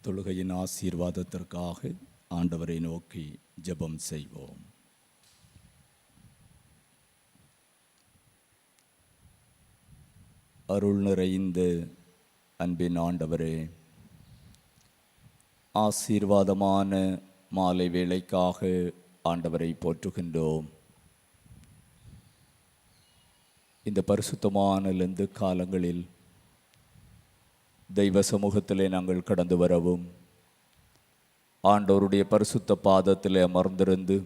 தொழுகையின் ஆசீர்வாதத்திற்காக ஆண்டவரை நோக்கி ஜெபம் செய்வோம். அருள் நிறைந்த அன்பின் ஆண்டவரே, ஆசீர்வாதமான மாலை வேளைக்காக ஆண்டவரை போற்றுகின்றோம். இந்த பரிசுத்தமான லெந்து காலங்களில் தெய்வ சமூகத்திலே நாங்கள் கடந்து வரவும், ஆண்டவருடைய பரிசுத்த பாதத்திலே அமர்ந்திருந்து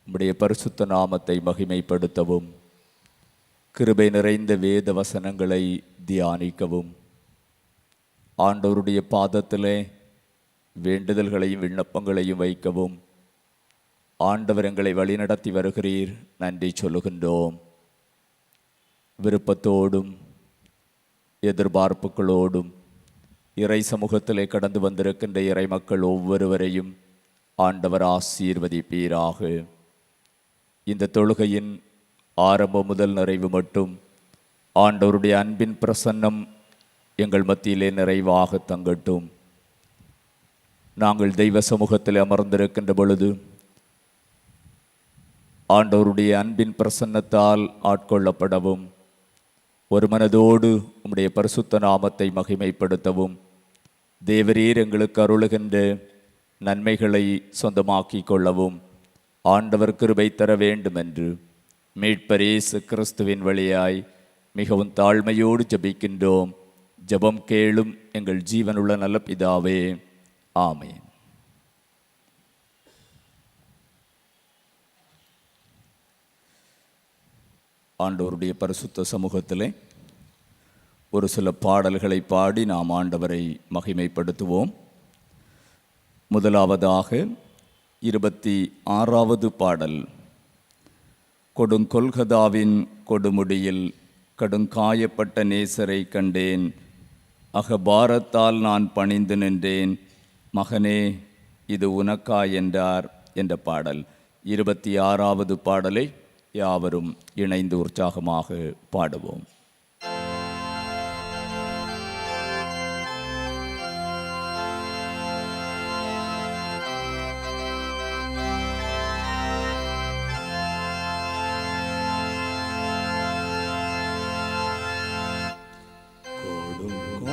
உம்முடைய பரிசுத்த நாமத்தை மகிமைப்படுத்தவும், கிருபை நிறைந்த வேத வசனங்களை தியானிக்கவும், ஆண்டவருடைய பாதத்திலே வேண்டுதல்களையும் விண்ணப்பங்களையும் வைக்கவும் ஆண்டவர் எங்களை வழிநடத்தி வருகிறீர். நன்றி சொல்லுகின்றோம். விருப்பத்தோடும் எதிர்பார்ப்புகளோடும் இறை சமூகத்திலே கடந்து வந்திருக்கின்ற இறை மக்கள் ஒவ்வொருவரையும் ஆண்டவர் ஆசீர்வதிப்பீராக. இந்த தொழுகையின் ஆரம்பம் முதல் நிறைவு மட்டும் ஆண்டவருடைய அன்பின் பிரசன்னம் எங்கள் மத்தியிலே நிறைவாக தங்கட்டும். நாங்கள் தெய்வ சமூகத்தில் அமர்ந்திருக்கின்ற பொழுது ஆண்டவருடைய அன்பின் பிரசன்னத்தால் ஆட்கொள்ளப்படவும், ஒரு மனதோடு உம்முடைய பரிசுத்த நாமத்தை மகிமைப்படுத்தவும், தேவரீர் எங்களுக்கு அருளுகின்ற நன்மைகளை சொந்தமாக்கி கொள்ளவும் ஆண்டவர் கிருபை தர வேண்டும் என்று மீட்பர் இயேசு கிறிஸ்துவின் வழியாய் மிகவும் தாழ்மையோடு ஜெபிக்கின்றோம். ஜெபம் கேளும் எங்கள் ஜீவனுள்ள நல்ல பிதாவே, ஆமேன். ஆண்டவருடைய பரிசுத்த சமூகத்திலே ஒரு சில பாடல்களை பாடி நாம் ஆண்டவரை மகிமைப்படுத்துவோம். முதலாவதாக 26வது பாடல். கொடுங்கொல்கதாவின் கொடுமுடியில் கடுங்காயப்பட்ட நேசரை கண்டேன், அகபாரத்தால் நான் பணிந்து நின்றேன், மகனே இது உனக்கா என்றார் என்ற பாடல். 26வது பாடலை யாவரும் இணைந்து உற்சாகமாக பாடுவோம்.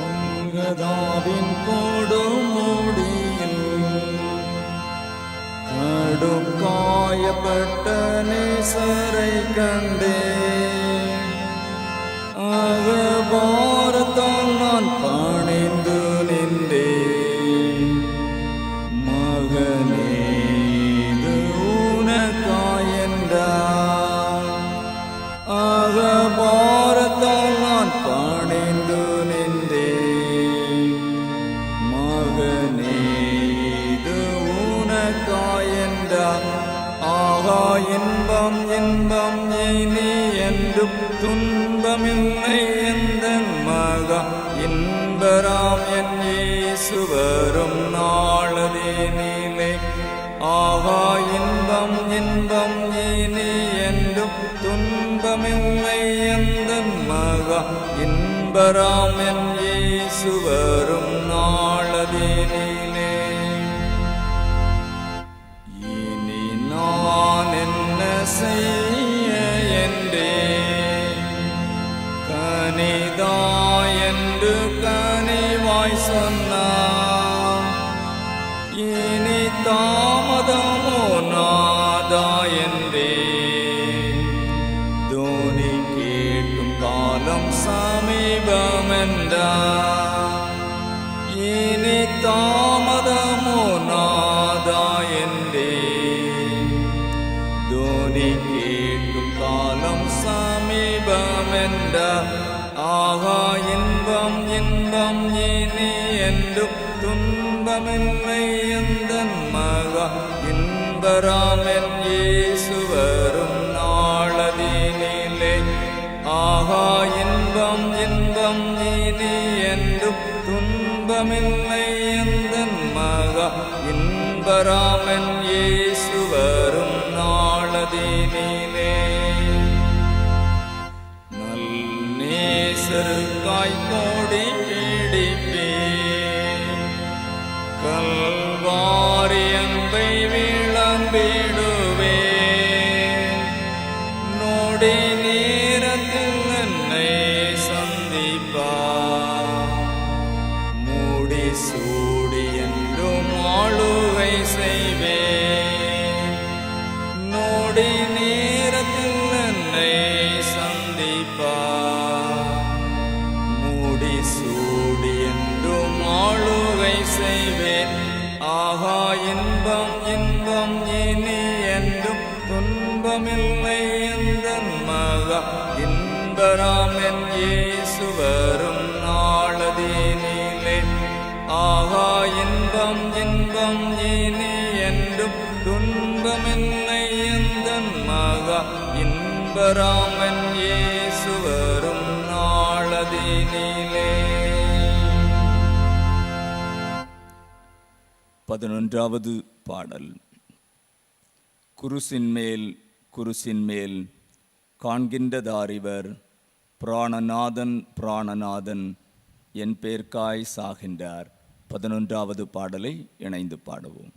கொடுங்கொல்கதாவின் கொடுமுடியில் கடுங்காயப்பட்ட நேசரை கண்டேன், அகபாரத்தால் நான் பணிந்து நின்றேன், மகனே இது உனக்கா என்றார். அகபாரத்தால் நான் பணிந்து நின்றேன், மகனே இது உனக்கா என்றார். ஆகா இன்பம் இன்பம் இனி என்றும் துன்பமில்லை எந்தன் மகா, இன்பராம் என் இயேசு வரும் நாளதேனிலே. ஆகா இன்பம் இன்பம் இனி என்றும் துன்பமில்லை எந்தன் மகா, இன்பராம் என் இயேசு வரும் நாளதேனிலே. நான் என்ன செய்ய என்றேன், கனிதா என்று கனிவாய் சொன்னான், இனி தாமதமோ நாதா என்றேன், தோனி கேட்கும் காலம் சமீபம் என்றான், இனி தாமதமோ நாதா என்றேன், தோனி கேட்கும் காலம் சமீபம் என்றார். ஆகா இன்பம் இன்பம் இனி என்றும் துன்பமில்லை எந்தன் மகா, இன்பராம் என் இயேசு வரும் நாளதேனிலே. ஆகா இன்பம் இன்பம் இனி என்றும் துன்பமில்லை எந்தன் மகா, இன்பராம் என் இயேசு வரும் நாளதேனிலே. நல் நேசருக்காய் கோடி பிடிப்பேன், என்றும் துன்பமில்லை எந்தன் மகா இன்பராமன் இயேசு வரும் நாளதீனிலே. ஆகா இன்பம் இன்பம் இனி என்றும் துன்பமில்லை எந்தன் மகா இன்பராமன் இயேசு வரும் நாளதீனிலே. 11வது பாடல். குருசின்மேல் குருசின்மேல் காண்கின்றதாரிவர், பிராணநாதன் பிராணநாதன் என் பேர்க்காய் சாகின்றார். 11வது பாடலை இணைந்து பாடுவோம்.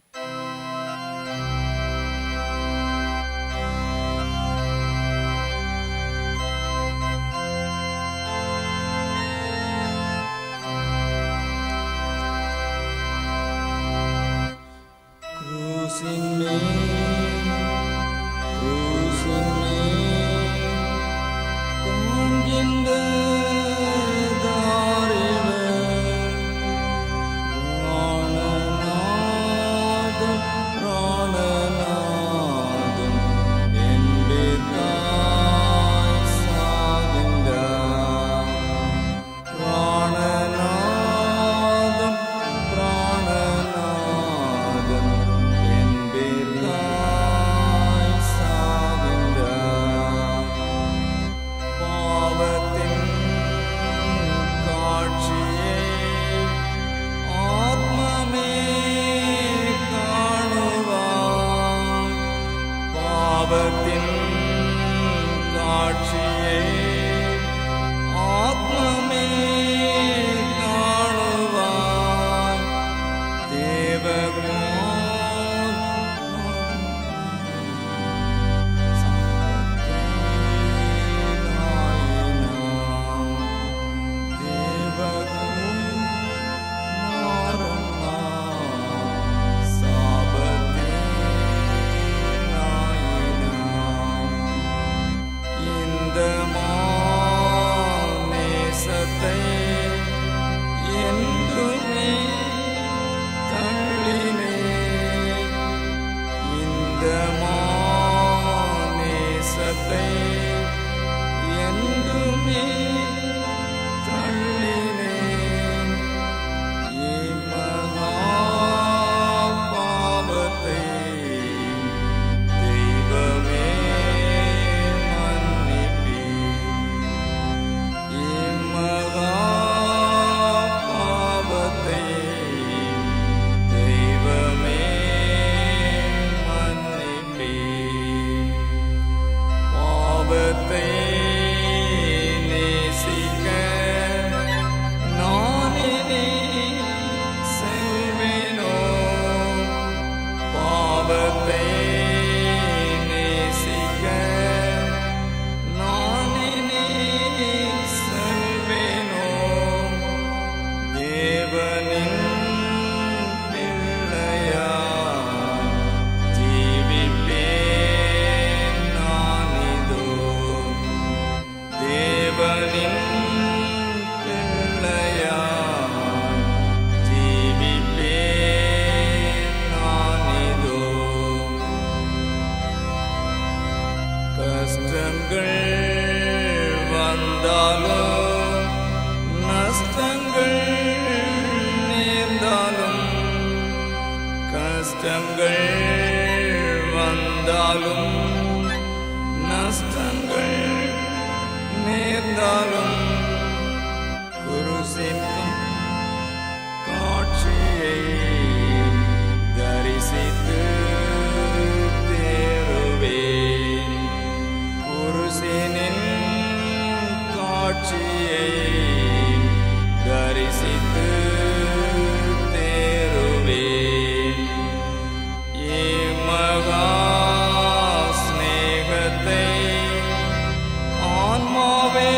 ஆன்மாவே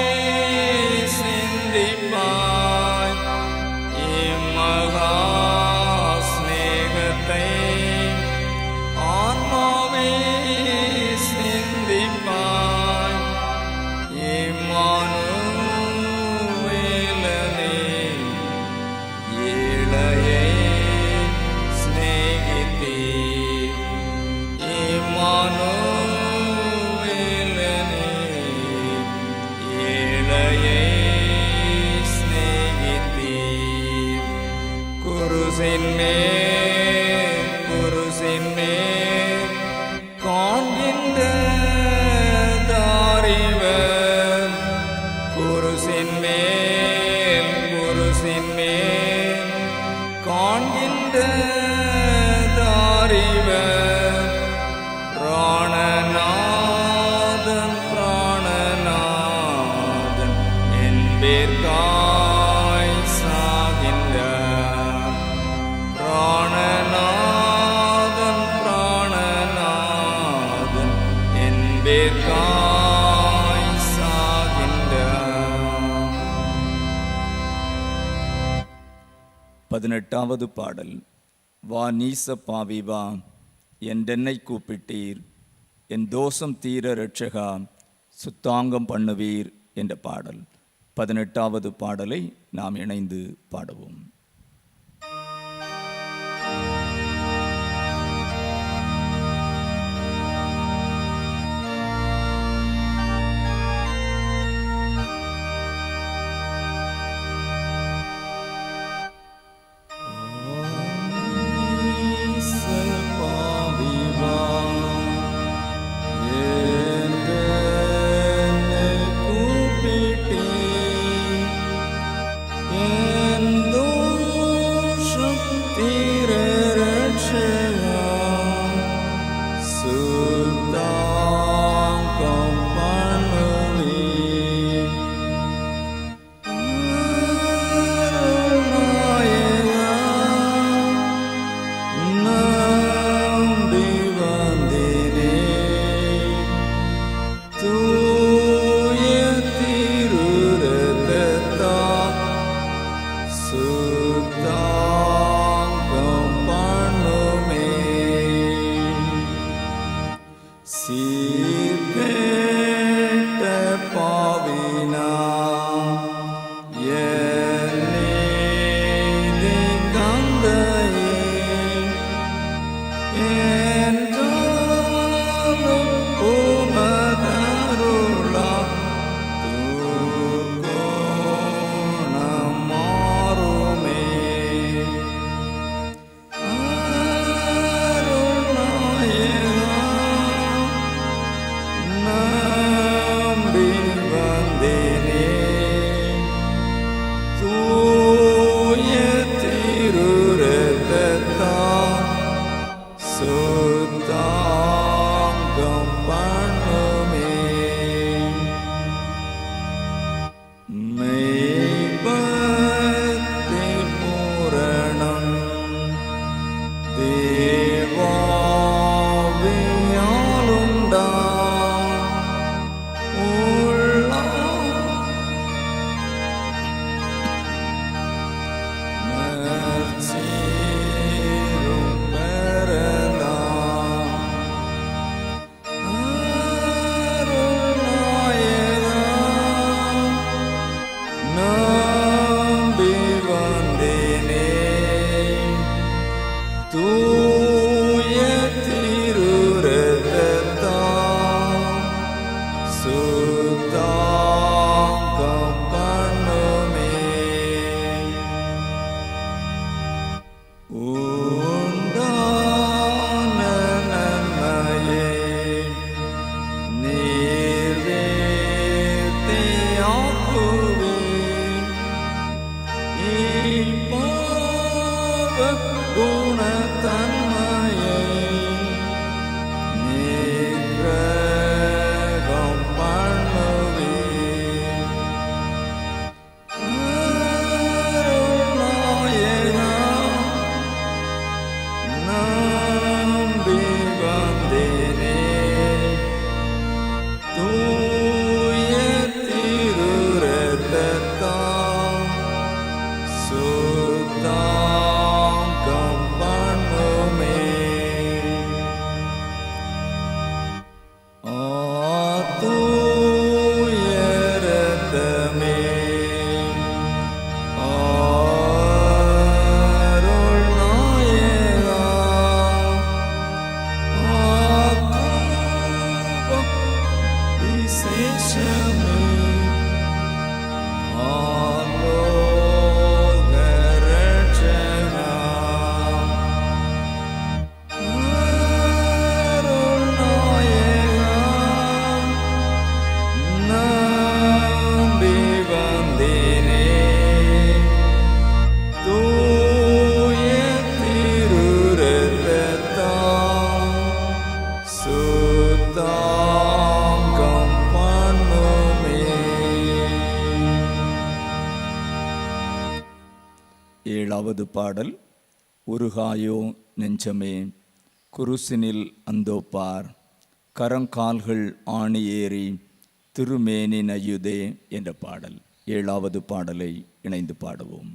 ஏழையை சிநேகித்தீர். குருசின் மேல் காண்கின்ற தாரிவர். குருசின் மேல் காண்கின்ற தாரிவர். பிராணநாதன் என்பேர்காய் சாகின்றார். பிராணநாதன் என்பேர்காய் சாகின்றார். 18வது பாடல். வா நீச பாவி வா, என்றென்னை கூப்பிட்டீர், என் தோஷம் தீர ரட்சகா, சுத்தாங்கம் பண்ணுவீர் என்ற பாடல். 18வது பாடலை நாம் இணைந்து பாடுவோம். Na சுத்தாங்கம் பண்ணுமே. ஏழாவது பாடல். உருகாயோ நெஞ்சமே குருசினில் அந்தோப்பார், கரங்கால்கள் ஆணி ஏறி திருமேனி நயுதே என்ற பாடல். ஏழாவது பாடலை இணைந்து பாடுவோம்.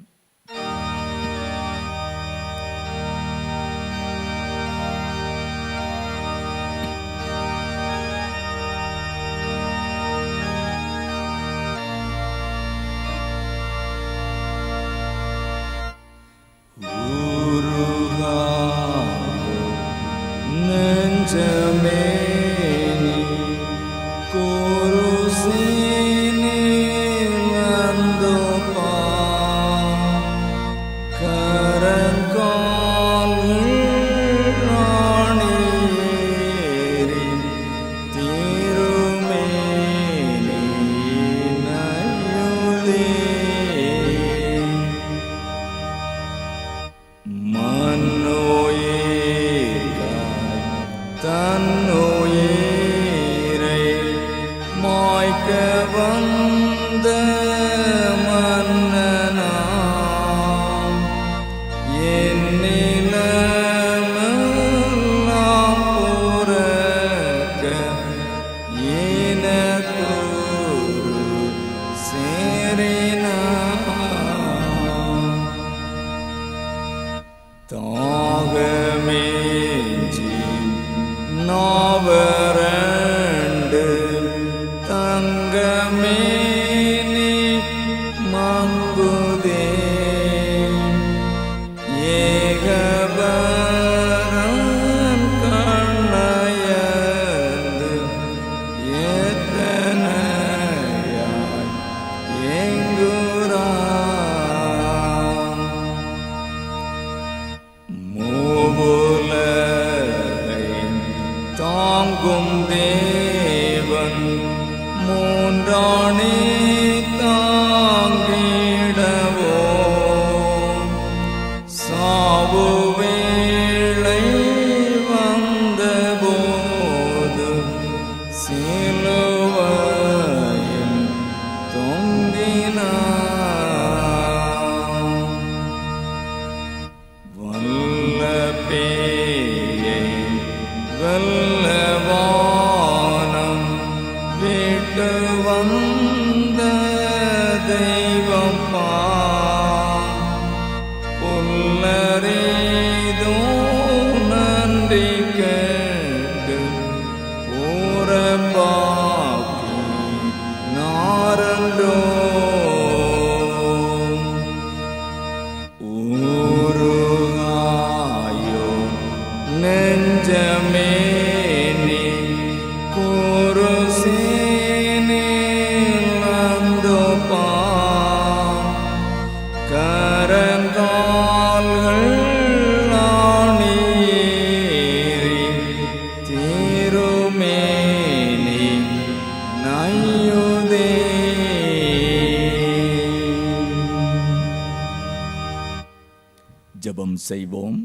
ஜெபம் செய்வோம்.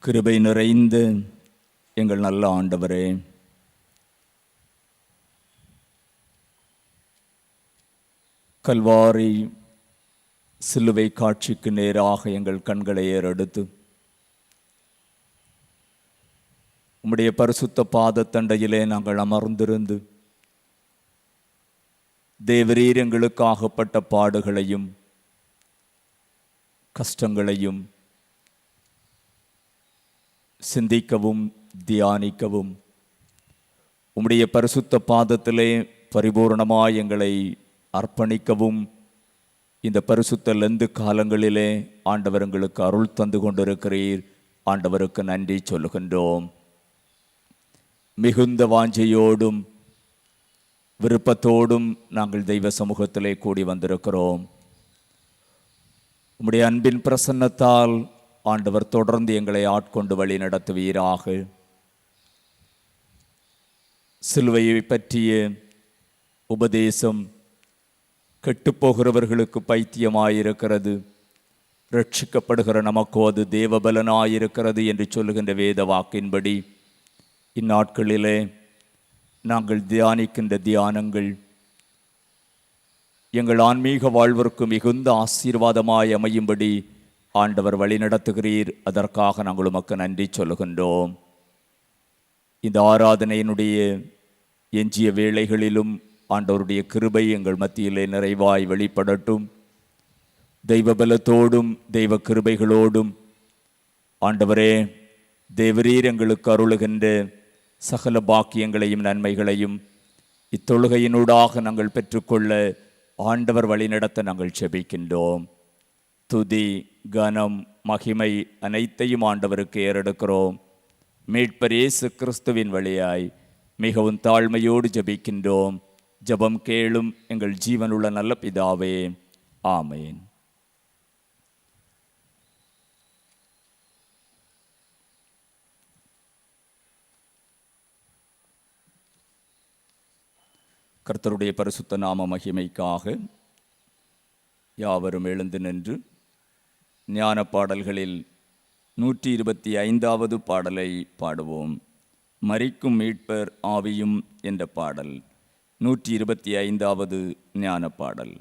கிருபை நிறைந்த எங்கள் நல்ல ஆண்டவரே, கல்வாரி சிலுவை காட்சிக்கு நேராக எங்கள் கண்களை ஏறெடுத்து உம்முடைய பரிசுத்த பாதத்தண்டையிலே நாங்கள் அமர்ந்திருந்து தேவரீர் எங்களுக்காகப்பட்ட பாடுகளையும் கஷ்டங்களையும் சிந்திக்கவும் தியானிக்கவும் உம்முடைய பரிசுத்த பாதத்திலே பரிபூர்ணமாய் எங்களை அர்ப்பணிக்கவும் இந்த பரிசுத்த லெந்து காலங்களிலே ஆண்டவர் எங்களுக்கு அருள் தந்து கொண்டிருக்கிறீர். ஆண்டவருக்கு நன்றி சொல்லுகின்றோம். மிகுந்த வாஞ்சையோடும் விருப்பத்தோடும் நாங்கள் தெய்வ சமூகத்திலே கூடி வந்திருக்கிறோம். உம்முடைய அன்பின் பிரசன்னத்தால் ஆண்டவர் தொடர்ந்து எங்களை ஆட்கொண்டு வழி நடத்துவீராக. சிலுவையை பற்றிய உபதேசம் கெட்டுப்போகிறவர்களுக்கு பைத்தியமாயிருக்கிறது, ரட்சிக்கப்படுகிற நமக்கோ அது தேவபலனாயிருக்கிறது என்று சொல்லுகின்ற வேத வாக்கின்படி இந்நாட்களிலே நாங்கள் தியானிக்கின்ற தியானங்கள் எங்கள் ஆன்மீக வாழ்விற்கு மிகுந்த ஆசீர்வாதமாய் அமையும்படி ஆண்டவர் வழிநடத்துகிறீர். அதற்காக நாங்கள் உமக்கு நன்றி சொல்லுகின்றோம். இந்த ஆராதனையினுடைய எஞ்சிய வேளைகளிலும் ஆண்டவருடைய கிருபை எங்கள் மத்தியிலே நிறைவாய் வெளிப்படட்டும். தெய்வ பலத்தோடும் தெய்வ கிருபைகளோடும் ஆண்டவரே, தேவரீர் எங்களுக்கு அருளுகின்ற சகல பாக்கியங்களையும் நன்மைகளையும் இத்தொழுகையினூடாக நாங்கள் பெற்றுக்கொள்ள ஆண்டவர் வழிநடத்த நாங்கள் செபிக்கின்றோம். துதி, கனம், மகிமை அனைத்தையும் ஆண்டவருக்கு ஏறெடுக்கிறோம். மீட்பர் இயேசு கிறிஸ்துவின் வழியாய் மிகவும் தாழ்மையோடு ஜெபிக்கின்றோம். ஜெபம் கேளும் எங்கள் ஜீவனுள்ள நல்ல பிதாவே, ஆமேன். கர்த்தருடைய பரிசுத்த நாம மகிமைக்காக யாவரும் எழுந்து நின்று ஞான பாடல்களில் 125வது பாடலை பாடுவோம். மரிக்கும் மீட்பர் ஆவியும் என்ற பாடல் 125வது ஞான பாடல்.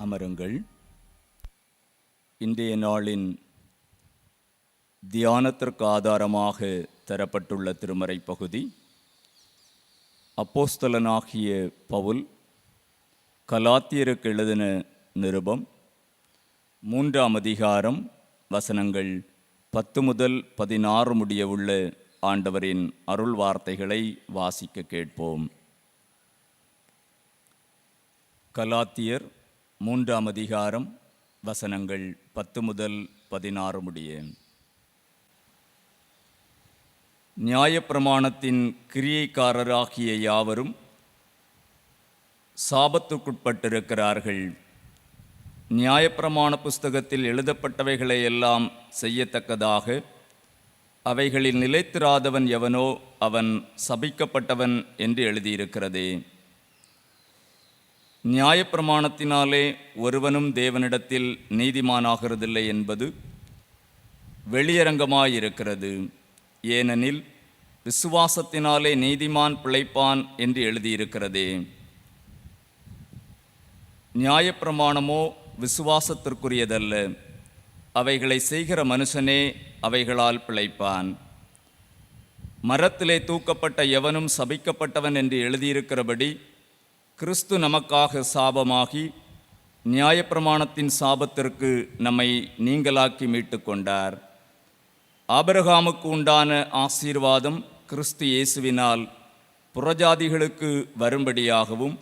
அமருங்கள். இன்றைய நாளின் தியானத்திற்கு ஆதாரமாக தரப்பட்டுள்ள திருமறை பகுதி அப்போஸ்தலனாகிய பவுல் கலாத்தியருக்கு எழுதின நிருபம் 3ஆம் அதிகாரம் வசனங்கள் 10 முதல் 16 முடிய உள்ள ஆண்டவரின் அருள் வார்த்தைகளை வாசிக்க கேட்போம். கலாத்தியர் 3ஆம் அதிகாரம் வசனங்கள் 10 முதல் 16 முடிய. நியாயப்பிரமாணத்தின் கிரியைக்காரராகிய யாவரும் சாபத்துக்குட்பட்டிருக்கிறார்கள். நியாயப்பிரமாண புஸ்தகத்தில் எழுதப்பட்டவைகளை எல்லாம் செய்யத்தக்கதாக அவைகளில் நிலைத்திராதவன் எவனோ அவன் சபிக்கப்பட்டவன் என்று எழுதியிருக்கிறதே. நியாயப்பிரமாணத்தினாலே ஒருவனும் தேவனிடத்தில் நீதிமானாகிறதில்லை என்பது வெளியரங்கமாயிருக்கிறது. ஏனெனில் விசுவாசத்தினாலே நீதிமான் பிழைப்பான் என்று எழுதியிருக்கிறதே. நியாயப்பிரமாணமோ விசுவாசத்திற்குரியதல்ல, அவைகளை செய்கிற மனுஷனே அவைகளால் பிழைப்பான். மரத்திலே தூக்கப்பட்ட எவனும் சபிக்கப்பட்டவன் என்று எழுதியிருக்கிறபடி கிறிஸ்து நமக்காக சாபமாகி நியாயப்பிரமாணத்தின் சாபத்திற்கு நம்மை நீங்களாக்கி மீட்டு கொண்டார். ஆபிரகாமுக்கு உண்டான ஆசீர்வாதம் கிறிஸ்து இயேசுவினால் புறஜாதிகளுக்கு வரும்படியாகவும்,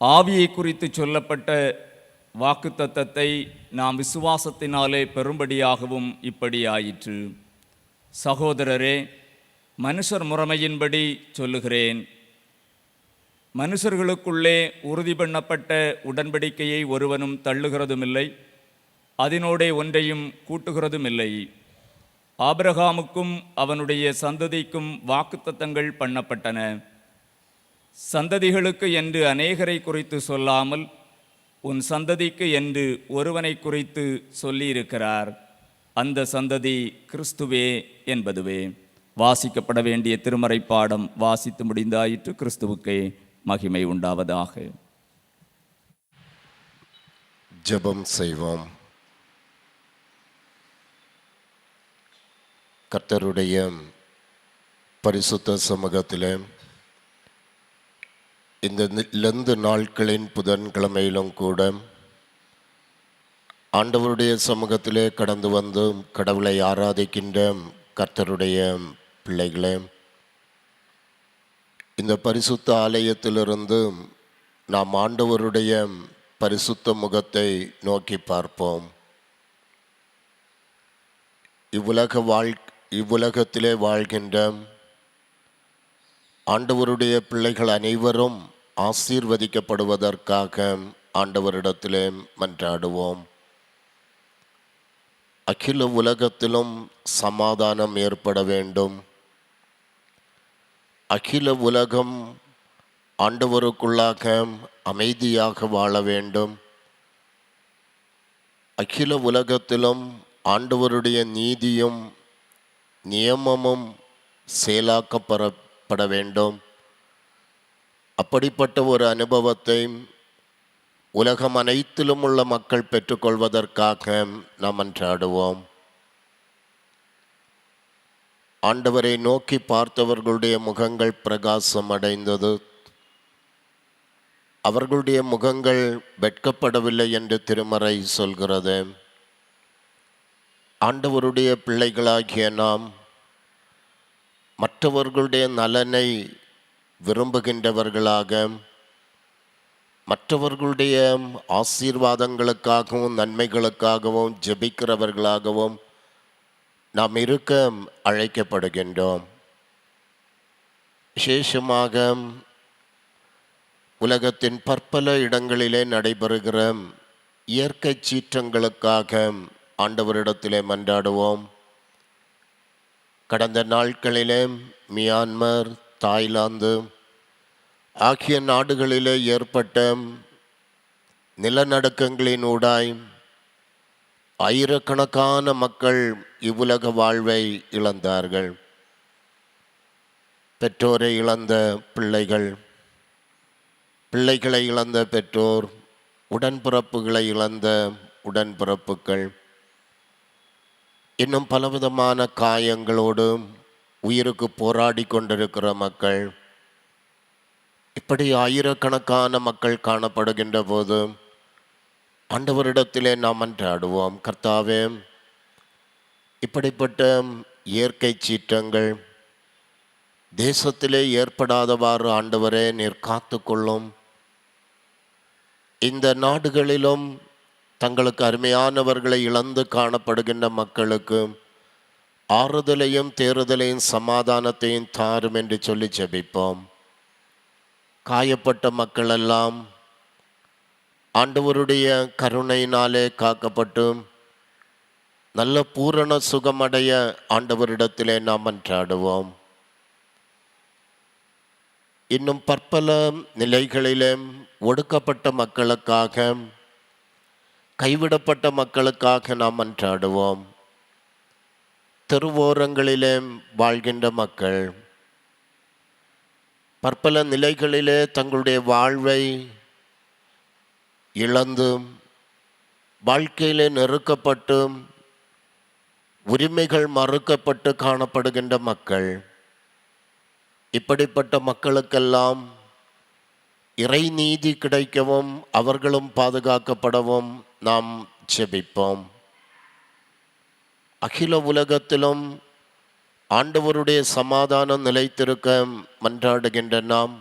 ஆவியை குறித்து சொல்லப்பட்ட வாக்குத்தத்தத்தை நாம் விசுவாசத்தினாலே பெறும்படியாகவும் இப்படி ஆயிற்று. சகோதரரே, மனுஷர் முறைமையின்படி சொல்லுகிறேன், மனுஷர்களுக்குள்ளே உறுதி பண்ணப்பட்ட உடன்படிக்கையை ஒருவனும் தள்ளுகிறதுமில்லை, அதனோடே ஒன்றையும் கூட்டுகிறதுமில்லை. ஆபிரகாமுக்கும் அவனுடைய சந்ததிக்கும் வாக்குத்தத்தங்கள் பண்ணப்பட்டன. சந்ததிகளுக்கு என்று அநேகரை குறித்து சொல்லாமல் உன் சந்ததிக்கு என்று ஒருவனை குறித்து சொல்லியிருக்கிறார். அந்த சந்ததி கிறிஸ்துவே என்பதுவே. வாசிக்கப்பட வேண்டிய திருமறை பாடம் வாசித்து முடிந்தாயிற்று. கிறிஸ்துவுக்கே மகிமை உண்டாவதாக. ஜெபம் செய்வோம். கர்த்தருடைய பரிசுத்த சமூகத்திலே இந்த லெந்து நாட்களின் புதன்கிழமையிலும் கூட ஆண்டவருடைய சமூகத்திலே கடந்து வந்து கடவுளை ஆராதிக்கின்ற கர்த்தருடைய பிள்ளைகளே, இந்த பரிசுத்த ஆலயத்திலிருந்து நாம் ஆண்டவருடைய பரிசுத்த முகத்தை நோக்கி பார்ப்போம். இவ்வுலகத்திலே வாழ்கின்ற ஆண்டவருடைய பிள்ளைகள் அனைவரும் ஆசீர்வதிக்கப்படுவதற்காக ஆண்டவரிடத்திலே மன்றாடுவோம். அகில உலகத்திலும் சமாதானம் ஏற்பட வேண்டும். அகில உலகம் ஆண்டவருக்குள்ளாக அமைதியாக வாழ வேண்டும். அகில உலகத்திலும் ஆண்டவருடைய நீதியும் நியமமும் செயலாக்கப்பட வேண்டும். அப்படிப்பட்ட ஒரு அனுபவத்தை உலகம் அனைத்திலும் உள்ள மக்கள் பெற்றுக்கொள்வதற்காக நாம் மன்றாடுவோம். ஆண்டவரை நோக்கி பார்த்தவர்களுடைய முகங்கள் பிரகாசம் அடைந்தது. அவர்களுடைய முகங்கள் வெட்கப்படவில்லை என்று திருமறை சொல்கிறது. ஆண்டவருடைய பிள்ளைகளாகிய நாம் மற்றவர்களுடைய நலனை விரும்புகின்றவர்களாக, மற்றவர்களுடைய ஆசீர்வாதங்களுக்காகவும் நன்மைகளுக்காகவும் ஜெபிக்கிறவர்களாகவும் நாம் இருக்க அழைக்கப்படுகின்றோம். விசேஷமாக உலகத்தின் பற்பல இடங்களிலே நடைபெறுகிற இயற்கை சீற்றங்களுக்காக ஆண்டவரிடத்திலே மன்றாடுவோம். கடந்த நாட்களிலே மியான்மர், தாய்லாந்து ஆகிய நாடுகளிலே ஏற்பட்ட நிலநடுக்கங்களினூடாய் ஆயிரக்கணக்கான மக்கள் இவ்வுலக வாழ்வை இழந்தார்கள். பெற்றோரை இழந்த பிள்ளைகள், பிள்ளைகளை இழந்த பெற்றோர், உடன்பிறப்புகளை இழந்த உடன்பிறப்புகள், இன்னும் பலவிதமான காயங்களோடு உயிருக்கு போராடி கொண்டிருக்கிற மக்கள், இப்படி ஆயிரக்கணக்கான மக்கள் காணப்படுகின்ற போது ஆண்டவரிடத்திலே நாம் மன்றாடுவோம். கர்த்தாவே, இப்படிப்பட்ட இயற்கை சீற்றங்கள் தேசத்திலே ஏற்படாதவாறு ஆண்டவரே நீர் காத்துக்கொள்ளும். இந்த நாடுகளிலும் தங்களுக்கு அருமையானவர்களை இழந்து காணப்படுகின்ற மக்களுக்கு ஆறுதலையும் தேறுதலையும் சமாதானத்தையும் தாரும் என்று சொல்லி ஜெபிப்போம். காயப்பட்ட மக்கள் எல்லாம் ஆண்டவருடைய கருணையினாலே காக்கப்பட்டு நல்ல பூரண சுகமடைய ஆண்டவரிடத்திலே நாம் மன்றாடுவோம். இன்னும் பற்பல நிலைகளிலே ஒடுக்கப்பட்ட மக்களுக்காக, கைவிடப்பட்ட மக்களுக்காக நாம் மன்றாடுவோம். தெருவோரங்களிலே வாழ்கின்ற மக்கள் பற்பல நிலைகளிலே தங்களுடைய வாழ்வை இழந்து, வாழ்க்கையிலே நெருக்கப்பட்டு, உரிமைகள் மறுக்கப்பட்டு காணப்படுகின்ற மக்கள், இப்படிப்பட்ட மக்களுக்கெல்லாம் இறை நீதி கிடைக்கவும் அவர்களும் பாதுகாக்கப்படவும் நாம் ஜெபிப்போம். அகில உலகத்திலும் ஆண்டவருடைய சமாதானம் நிலைத்திருக்க மன்றாடுகின்ற நாம்,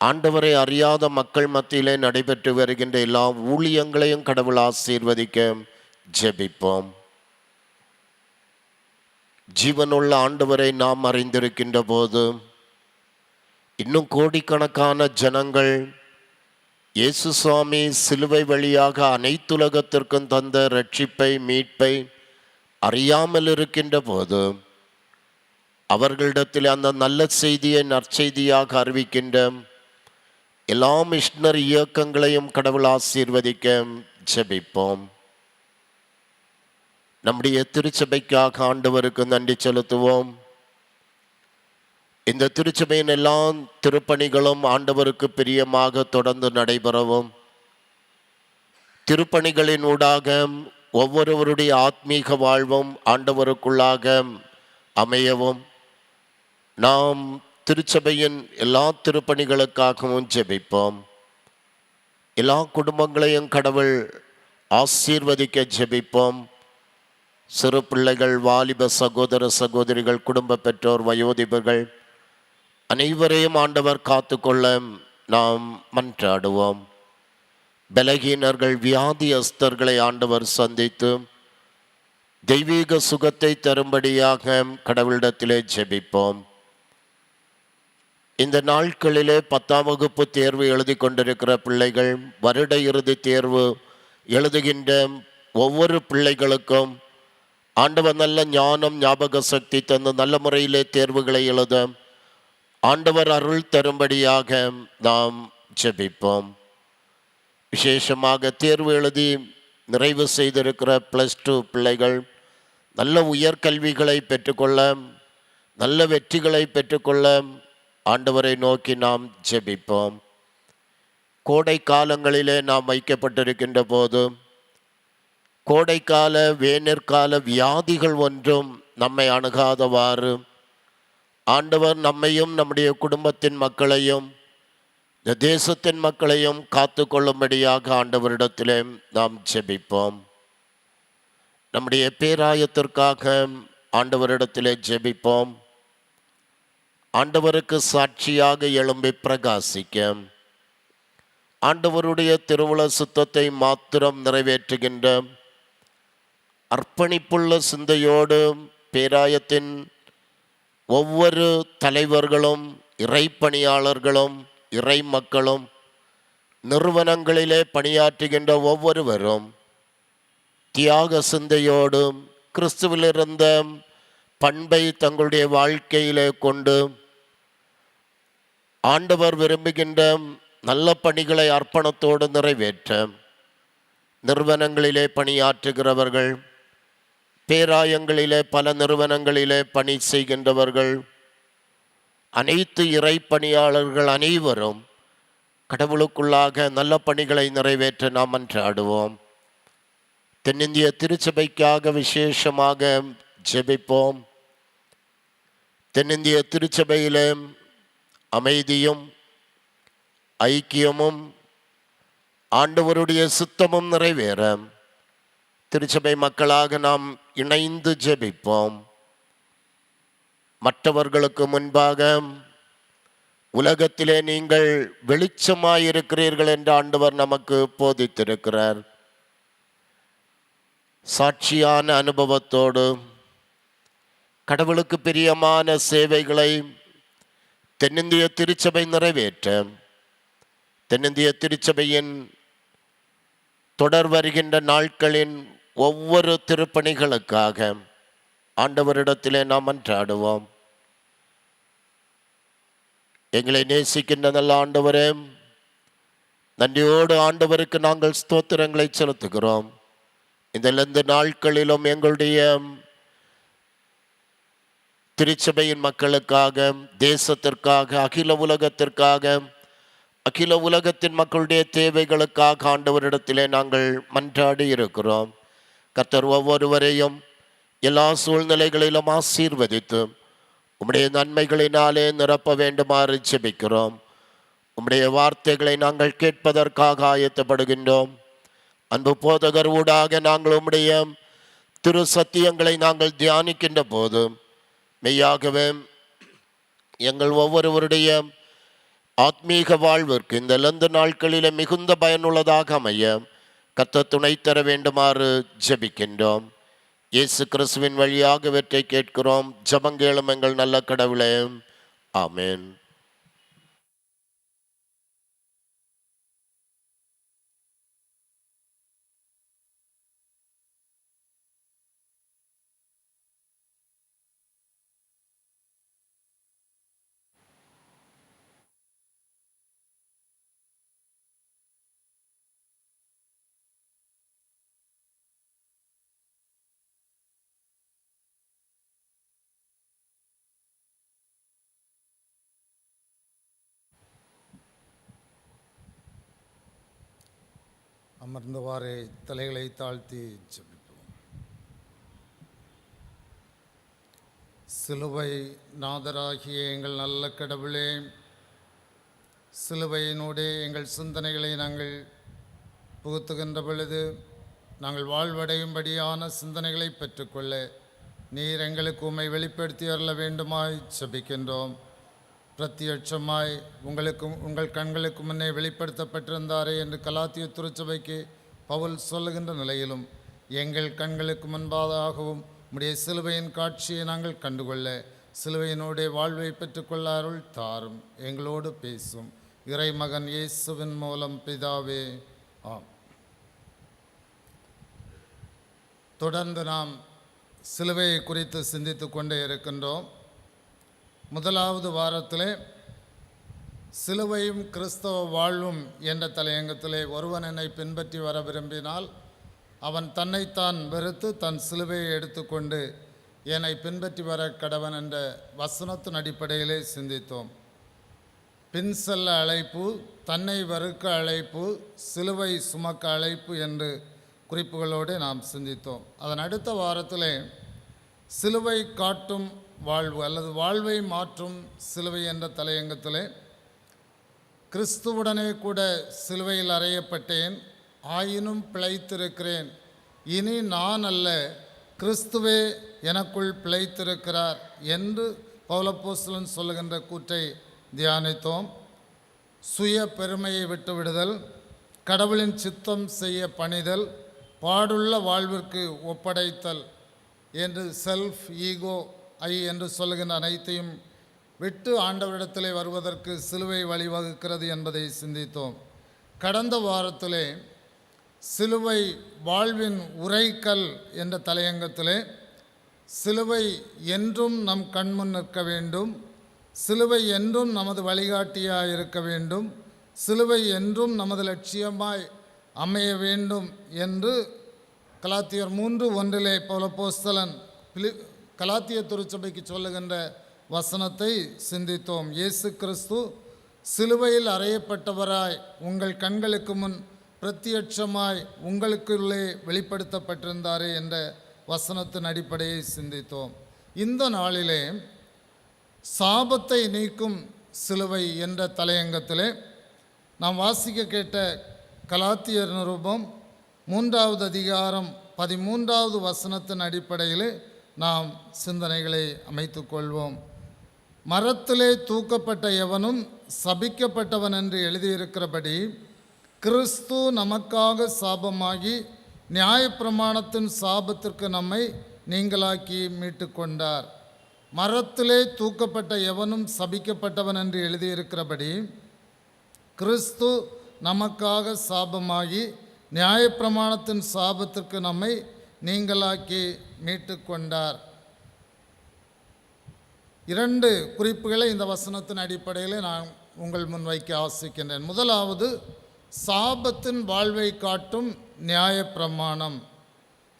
ஆண்டவரை அறியாத மக்கள் மத்தியிலே நடைபெற்று வருகின்ற எல்லா ஊழியங்களையும் கடவுள் ஆசீர்வதிக்க ஜெபிப்போம். ஜீவனுள்ள ஆண்டவரை நாம் அறிந்திருக்கின்ற போது இன்னும் கோடிக்கணக்கான ஜனங்கள் இயேசு சுவாமி சிலுவை வழியாக அனைத்துலகத்திற்கும் தந்த ரட்சிப்பை, மீட்பை அறியாமல் இருக்கின்ற போது அவர்களிடத்தில் அந்த நல்ல செய்தியை நற்செய்தியாக அறிவிக்கின்ற எல்லா மிஷனரி இயக்கங்களையும் கடவுள் ஆசீர்வதிக்க ஜெபிப்போம். நம்முடைய திருச்சபைக்காக ஆண்டவருக்கு நன்றி செலுத்துவோம். இந்த திருச்சபையின் எல்லா திருப்பணிகளும் ஆண்டவருக்கு பிரியமாக தொடர்ந்து நடைபெறவும், திருப்பணிகளின் ஊடாக ஒவ்வொருவருடைய ஆத்மீக வாழ்வும் ஆண்டவருக்குள்ளாக அமையவும் நாம் திருச்சபையின் எல்லா திருப்பணிகளுக்காகவும் ஜெபிப்போம். எல்லா குடும்பங்களையும் கடவுள் ஆசீர்வதிக்க ஜெபிப்போம். சிறு பிள்ளைகள், வாலிப சகோதர சகோதரிகள், குடும்ப பெற்றோர், வயோதிபர்கள் அனைவரையும் ஆண்டவர் காத்துக்கொள்ள நாம் மன்றாடுவோம். பலகீனர்கள், வியாதியஸ்தர்களை ஆண்டவர் சந்தித்து தெய்வீக சுகத்தை தரும்படியாக கடவுளிடத்திலே ஜெபிப்போம். இந்த நாட்களிலே 10ஆம் வகுப்பு தேர்வு எழுதி கொண்டிருக்கிற பிள்ளைகள், வருட இறுதி தேர்வு எழுதுகின்ற ஒவ்வொரு பிள்ளைகளுக்கும் ஆண்டவர் நல்ல ஞானம், ஞாபக சக்தி தந்து நல்ல முறையிலே தேர்வுகளை எழுத ஆண்டவர் அருள் தரும்படியாக நாம் ஜெபிப்போம். விசேஷமாக தேர்வு எழுதி நிறைவு செய்திருக்கிற +2 பிள்ளைகள் நல்ல உயர்கல்விகளை பெற்றுக்கொள்ள, நல்ல வெற்றிகளை பெற்றுக்கொள்ள ஆண்டவரை நோக்கி நாம் ஜெபிப்போம். கோடை காலங்களிலே நாம் வைக்கப்பட்டிருக்கின்ற போது கோடைக்கால, வேநற்கால வியாதிகள் ஒன்றும் நம்மை அணுகாதவாறு ஆண்டவர் நம்மையும் நம்முடைய குடும்பத்தின் மக்களையும் இந்த தேசத்தின் மக்களையும் காத்து கொள்ளும்படியாக ஆண்டவரிடத்திலே நாம் ஜெபிப்போம். நம்முடைய பேராயத்திற்காக ஆண்டவரிடத்திலே ஜெபிப்போம். ஆண்டவருக்கு சாட்சியாக எழும்பி பிரகாசிக்க, ஆண்டவருடைய திருவுள சுத்தத்தை மாத்திரம் நிறைவேற்றுகின்ற அர்ப்பணிப்புள்ள சிந்தையோடு பேராயத்தின் ஒவ்வொரு தலைவர்களும், இறைப்பணியாளர்களும், இறை மக்களும், நிறுவனங்களிலே பணியாற்றுகின்ற ஒவ்வொருவரும் தியாக சிந்தையோடு கிறிஸ்துவிலிருந்த பண்பை தங்களுடைய வாழ்க்கையிலே கொண்டு ஆண்டவர் விரும்புகின்ற நல்ல பணிகளை அர்ப்பணத்தோடு நிறைவேற்ற நிறுவனங்களிலே பணியாற்றுகிறவர்கள், பேராயங்களிலே பல நிறுவனங்களிலே பணி செய்கின்றவர்கள், அனைத்து இறை பணியாளர்கள் அனைவரும் கடவுளுக்குள்ளாக நல்ல பணிகளை நிறைவேற்ற நாம் மன்றாடுவோம். தென்னிந்திய திருச்சபைக்காக விசேஷமாக ஜெபிப்போம். தென்னிந்திய திருச்சபையிலே அமைதியும் ஐக்கியமும் ஆண்டவருடைய சுத்தமும் நிறைவேற திருச்சபை மக்களாக நாம் இணைந்து ஜெபிப்போம். மற்றவர்களுக்கு முன்பாக உலகத்திலே நீங்கள் வெளிச்சமாயிருக்கிறீர்கள் என்று ஆண்டவர் நமக்கு போதித்திருக்கிறார். சாட்சியான அனுபவத்தோடு கடவுளுக்கு பிரியமான சேவைகளை தென்னிந்திய திருச்சபை நிறைவேற்ற தென்னிந்திய திருச்சபையின் தொடர் வருகின்ற நாட்களின் ஒவ்வொரு திருப்பணிகளுக்காக ஆண்டவரிடத்திலே நாம் மன்றாடுவோம். எங்களை நேசிக்கின்ற நல்ல ஆண்டவரே, நன்றியோடு ஆண்டவருக்கு நாங்கள் ஸ்தோத்திரங்களை செலுத்துகிறோம். இந்த நாட்களிலும் எங்களுடைய திருச்சபையின் மக்களுக்காக, தேசத்திற்காக, அகில உலகத்திற்காக, அகில உலகத்தின் மக்களுடைய தேவைகளுக்காக ஆண்டவரிடத்திலே நாங்கள் மன்றாடி இருக்கிறோம். கர்த்தர் ஒவ்வொருவரையும் எல்லா சூழ்நிலைகளிலும் ஆசீர்வதித்து உம்முடைய நன்மைகளினாலே நிரப்ப வேண்டுமாறு ஜெபிக்கிறோம். உம்முடைய வார்த்தைகளை நாங்கள் கேட்பதற்காக ஆயத்தப்படுகின்றோம். அன்பு போதகர் ஊடாக நாங்கள் உம்முடைய திரு சத்தியங்களை நாங்கள் தியானிக்கின்ற போது மெய்யாகவே எங்கள் ஒவ்வொருவருடைய ஆத்மீக வாழ்விற்கு இந்த லந்து நாட்களிலே மிகுந்த பயனுள்ளதாக அமைய கர்த்தர் துணை தர வேண்டுமாறு ஜெபிக்கின்றோம். இயேசு கிறிஸ்துவின் வழியாக வெற்றி கேட்கிறோம். ஜெபங்கேளும் எங்கள் நல்ல கடவுளே, ஆமென். அமர்ந்தவாறே தலைகளை தாழ்த்தி ஜெபிப்போம். சிலுவை நாதராகிய எங்கள் நல்ல கடவுளே, சிலுவையினூடே எங்கள் சிந்தனைகளை நாங்கள் புகுத்துகின்ற பொழுது நாங்கள் வாழ்வடையும்படியான சிந்தனைகளை பெற்றுக்கொள்ள நீர் எங்களுக்கு உம்மை வெளிப்படுத்தி அருள வேண்டுமாய் ஜெபிக்கின்றோம். பிரத்யட்சமாய் உங்கள் கண்களுக்கு முன்னே வெளிப்படுத்தப்பட்டிருந்தாரே என்று கலாத்திய திருச்சபைக்கு பவுல் சொல்லுகின்ற நிலையிலும் எங்கள் கண்களுக்கு முன்பாகவும் உம்முடைய சிலுவையின் காட்சியை நாங்கள் கண்டுகொள்ள சிலுவையினுடைய வாழ்வை பெற்றுக்கொள்ள அருள் தாரும். எங்களோடு பேசும் இறைமகன் இயேசுவின் மூலம் பிதாவே, ஆம். தொடர்ந்து நாம் சிலுவையை குறித்து சிந்தித்து கொண்டே இருக்கின்றோம். முதலாவது வாரத்திலே சிலுவையும் கிறிஸ்தவ வாழ்வும் என்ற தலையங்கத்திலே ஒருவன் என்னை பின்பற்றி வர விரும்பினால் அவன் தன்னைத்தான் வெறுத்து தன் சிலுவையை எடுத்துக்கொண்டு என்னை பின்பற்றி வர கடவன் என்ற வசனத்தின் அடிப்படையிலே சிந்தித்தோம். பின் செல்ல அழைப்பு, தன்னை வெறுக்க அழைப்பு, சிலுவை சுமக்க அழைப்பு என்று குறிப்புகளோடு நாம் சிந்தித்தோம். அதன் அடுத்த வாரத்திலே சிலுவை காட்டும் வாழ்வு அல்லது வாழ்வை மாற்றும் சிலுவை என்ற தலையங்கத்திலே கிறிஸ்துவுடனே கூட சிலுவையில் அறையப்பட்டேன், ஆயினும் பிழைத்திருக்கிறேன், இனி நான் அல்ல கிறிஸ்துவே எனக்குள் பிழைத்திருக்கிறார் என்று பவுலப்போஸ்தலன் சொல்லுகின்ற கூற்றை தியானித்தோம். சுய பெருமையை விட்டுவிடுதல், கடவுளின் சித்தம் செய்ய பணிதல், பாடுள்ள வாழ்விற்கு ஒப்படைத்தல் என்று செல்ஃப், ஈகோ, ஐ என்று சொல்லுகின்ற அனைத்தையும் விட்டு ஆண்டவரிடத்திலே வருவதற்கு சிலுவை வழிவகுக்கிறது என்பதை சிந்தித்தோம். கடந்த வாரத்திலே சிலுவை வாழ்வின் உரைக்கல் என்ற தலையங்கத்திலே சிலுவை என்றும் நம் கண்முன் நிற்க வேண்டும், சிலுவை என்றும் நமது வழிகாட்டியாக இருக்க வேண்டும், சிலுவை என்றும் நமது லட்சியமாய் அமைய வேண்டும் என்று கலாத்தியர் 3:1 பவுலப்போஸ்தலன் கலாத்திய திருச்சபைக்கு சொல்லுகின்ற வசனத்தை சிந்தித்தோம். இயேசு கிறிஸ்து சிலுவையில் அறையப்பட்டவராய் உங்கள் கண்களுக்கு முன் பிரத்யட்சமாய் உங்களுக்குள்ளே வெளிப்படுத்தப்பட்டிருந்தாரே என்ற வசனத்தின் அடிப்படையை சிந்தித்தோம். இந்த நாளிலே சாபத்தை நீக்கும் சிலுவை என்ற தலையங்கத்திலே நாம் வாசிக்க கேட்ட கலாத்தியர் நிருபம் 3வது அதிகாரம் 13வது வசனத்தின் அடிப்படையிலே நாம் சிந்தனைகளை அமைத்து கொள்வோம். மரத்திலே தூக்கப்பட்ட எவனும் சபிக்கப்பட்டவன் என்று எழுதியிருக்கிறபடி கிறிஸ்து நமக்காக சாபமாகி நியாயப்பிரமாணத்தின் சாபத்திற்கு நம்மை நீங்களாக்கி மீட்டு கொண்டார். மரத்திலே தூக்கப்பட்ட எவனும் சபிக்கப்பட்டவன் என்று எழுதியிருக்கிறபடி கிறிஸ்து நமக்காக சாபமாகி நியாயப்பிரமாணத்தின் சாபத்திற்கு நம்மை நீங்களாக்கி மீட்டு கொண்டார். 2 குறிப்புகளை இந்த வசனத்தின் அடிப்படையில் நான் உங்கள் முன் வைக்க ஆசிக்கின்றேன். முதலாவது, சாபத்தின் வாழ்வை காட்டும் நியாயப்பிரமாணம்.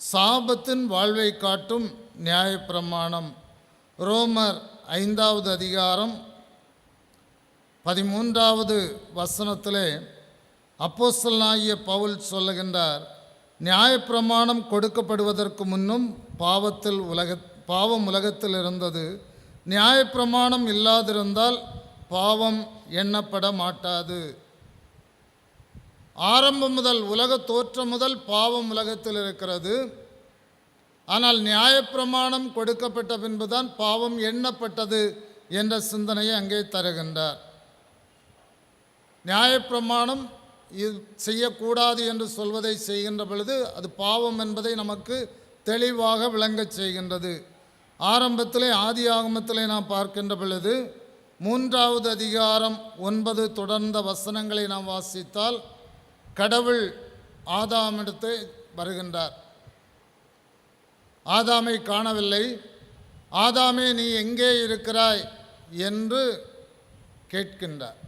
சாபத்தின் வாழ்வை காட்டும் நியாயப்பிரமாணம். ரோமர் 5வது அதிகாரம் 13வது வசனத்திலே அப்போஸ்தலனாகிய பவுல் சொல்லுகின்றார், நியாயப்பிரமாணம் கொடுக்கப்படுவதற்கு முன்னும் பாவம் உலகத்தில் இருந்தது. நியாயப்பிரமாணம் இல்லாதிருந்தால் பாவம் எண்ணப்பட மாட்டாது. ஆரம்பம் முதல், உலக தோற்றம் முதல் பாவம் உலகத்தில் இருக்கிறது. ஆனால் நியாயப்பிரமாணம் கொடுக்கப்பட்ட பின்புதான் பாவம் எண்ணப்பட்டது என்ற சிந்தனையை அங்கே தருகின்றார். நியாயப்பிரமாணம் இது செய்யக்கூடாது என்று சொல்வதை செய்கின்ற பொழுது அது பாவம் என்பதை நமக்கு தெளிவாக விளங்கச் செய்கின்றது. ஆரம்பத்திலே ஆதியாகமத்திலே நாம் பார்க்கின்ற பொழுது 3வது அதிகாரம் 9 தொடர்ந்த வசனங்களை நாம் வாசித்தால் கடவுள் ஆதாமிடத்து வருகின்றார். ஆதாமை காணவில்லை. ஆதாமே, நீ எங்கே இருக்கிறாய் என்று கேட்கின்றார்.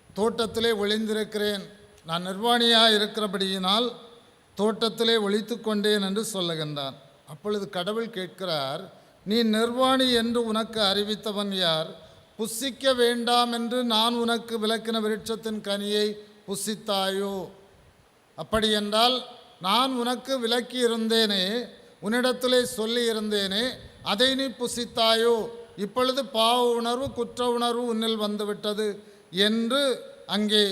தோட்டத்திலே ஒளிந்திருக்கிறேன், நான் நிர்வாணியாக இருக்கிறபடியினால் தோட்டத்திலே ஒளித்து கொண்டேன் என்று சொல்லுகின்றான். அப்பொழுது கடவுள் கேட்கிறார், நீ நிர்வாணி என்று உனக்கு அறிவித்தவன் யார்? புசிக்க வேண்டாம் என்று நான் உனக்கு விலக்கின விருட்சத்தின் கனியை புசித்தாயோ? அப்படியென்றால் நான் உனக்கு விலக்கி இருந்தேனே, உன்னிடத்திலே சொல்லி இருந்தேனே, அதை நீ புசித்தாயோ? இப்பொழுது பாவ உணர்வு, குற்ற உணர்வு உன்னில் வந்துவிட்டது என்று அங்கே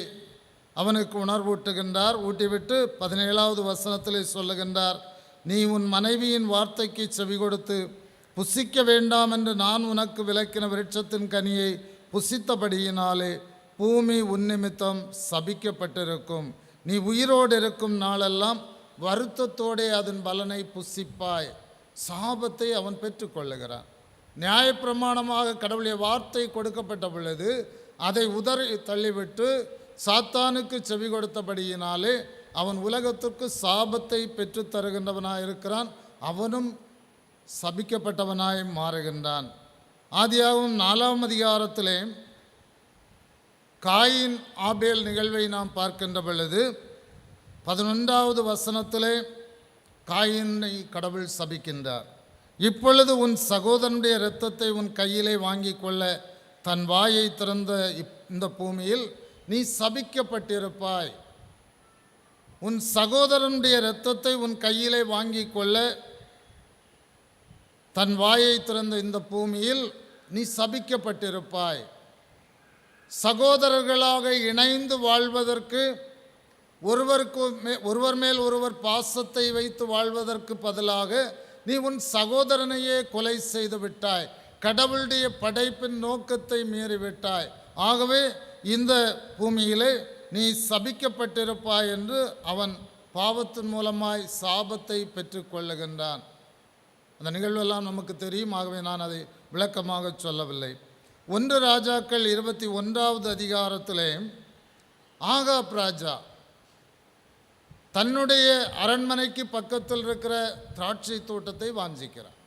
அவனுக்கு உணர்வூட்டுகின்றார். ஊட்டிவிட்டு 17வது வசனத்திலே சொல்லுகின்றார், நீ உன் மனைவியின் வார்த்தைக்கு செவி கொடுத்து புசிக்க வேண்டாம் என்று நான் உனக்கு விலக்கின விருட்சத்தின் கனியை புசித்தபடியினாலே பூமி உன்னிமித்தம் சபிக்கப்பட்டிருக்கும். நீ உயிரோடு இருக்கும் நாளெல்லாம் வருத்தத்தோடே அதன் பலனை புசிப்பாய். சாபத்தை அவன் பெற்றுக்கொள்ளுகிறான். நியாயப்பிரமாணமாக கடவுளுடைய வார்த்தை கொடுக்கப்பட்ட பொழுது அதை உதறி தள்ளிவிட்டு சாத்தானுக்கு செவி கொடுத்தபடியினாலே அவன் உலகத்திற்கு சாபத்தை பெற்று தருகின்றவனாய் இருக்கிறான். அவனும் சபிக்கப்பட்டவனாய் மாறுகின்றான். ஆதியாகமம் 4ம் அதிகாரத்திலே காயின் ஆபேல் நிகழ்வை நாம் பார்க்கின்ற பொழுது 11வது வசனத்திலே காயினை கடவுள் சபிக்கின்றார். இப்பொழுது உன் சகோதரனுடைய இரத்தத்தை உன் கையிலே வாங்கி கொள்ள தன் வாயை திறந்த இந்த பூமியில் நீ சபிக்கப்பட்டிருப்பாய். உன் சகோதரனுடைய இரத்தத்தை உன் கையிலே வாங்கி கொள்ள தன் வாயை திறந்த இந்த பூமியில் நீ சபிக்கப்பட்டிருப்பாய். சகோதரர்களாக இணைந்து வாழ்வதற்கு, ஒருவர் மேல் ஒருவர் பாசத்தை வைத்து வாழ்வதற்கு பதிலாக நீ உன் சகோதரனையே கொலை செய்து விட்டாய். கடவுளுடைய படைப்பின் நோக்கத்தை மீறிவிட்டாய். ஆகவே இந்த பூமியிலே நீ சபிக்கப்பட்டிருப்பாய் என்று அவன் பாவத்தின் மூலமாய் சாபத்தை பெற்றுக்கொள்ளுகின்றான். அந்த நிகழ்வெல்லாம் நமக்கு தெரியும். ஆகவே நான் அதை விளக்கமாக சொல்லவில்லை. 1 ராஜாக்கள் 21வது அதிகாரத்திலே ஆகாப் ராஜா தன்னுடைய அரண்மனைக்கு பக்கத்தில் இருக்கிற திராட்சை தோட்டத்தை வாஞ்சிக்கிறார்.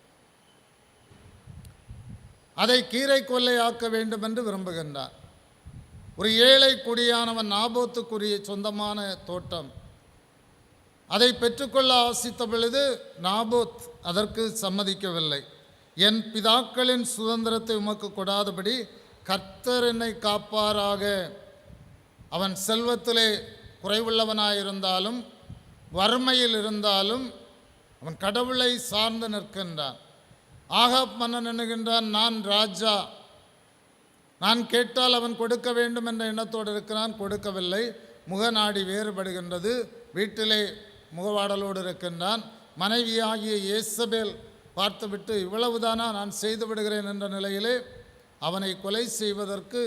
அதை கீரை கொல்லையாக்க வேண்டும் என்று விரும்புகின்றார். ஒரு ஏழை குடியானவன் நாபோத்துக்குரிய சொந்தமான தோட்டம். அதை பெற்றுக்கொள்ள ஆசித்த பொழுது நாபோத் அதற்கு சம்மதிக்கவில்லை. என் பிதாக்களின் சுதந்திரத்தை உமக்கு கொடாதபடி கர்த்தர் என்னை காப்பாராக. அவன் செல்வத்திலே குறைவுள்ளவனாயிருந்தாலும் வறுமையில் இருந்தாலும் அவன் கடவுளை சார்ந்து நிற்கின்றான். ஆகாப் மன்னன் எண்ணுகின்றான், நான் ராஜா, நான் கேட்டால் அவன் கொடுக்க வேண்டும் என்ற எண்ணத்தோடு இருக்கிறான். கொடுக்கவில்லை. முகநாடி வேறுபடுகின்றது. வீட்டிலே முகவாடலோடு இருக்கின்றான். மனைவியாகிய ஏசபேல் பார்த்துவிட்டு இவ்வளவுதானா, நான் செய்து விடுகிறேன் என்ற நிலையிலே அவனை கொலை செய்வதற்கு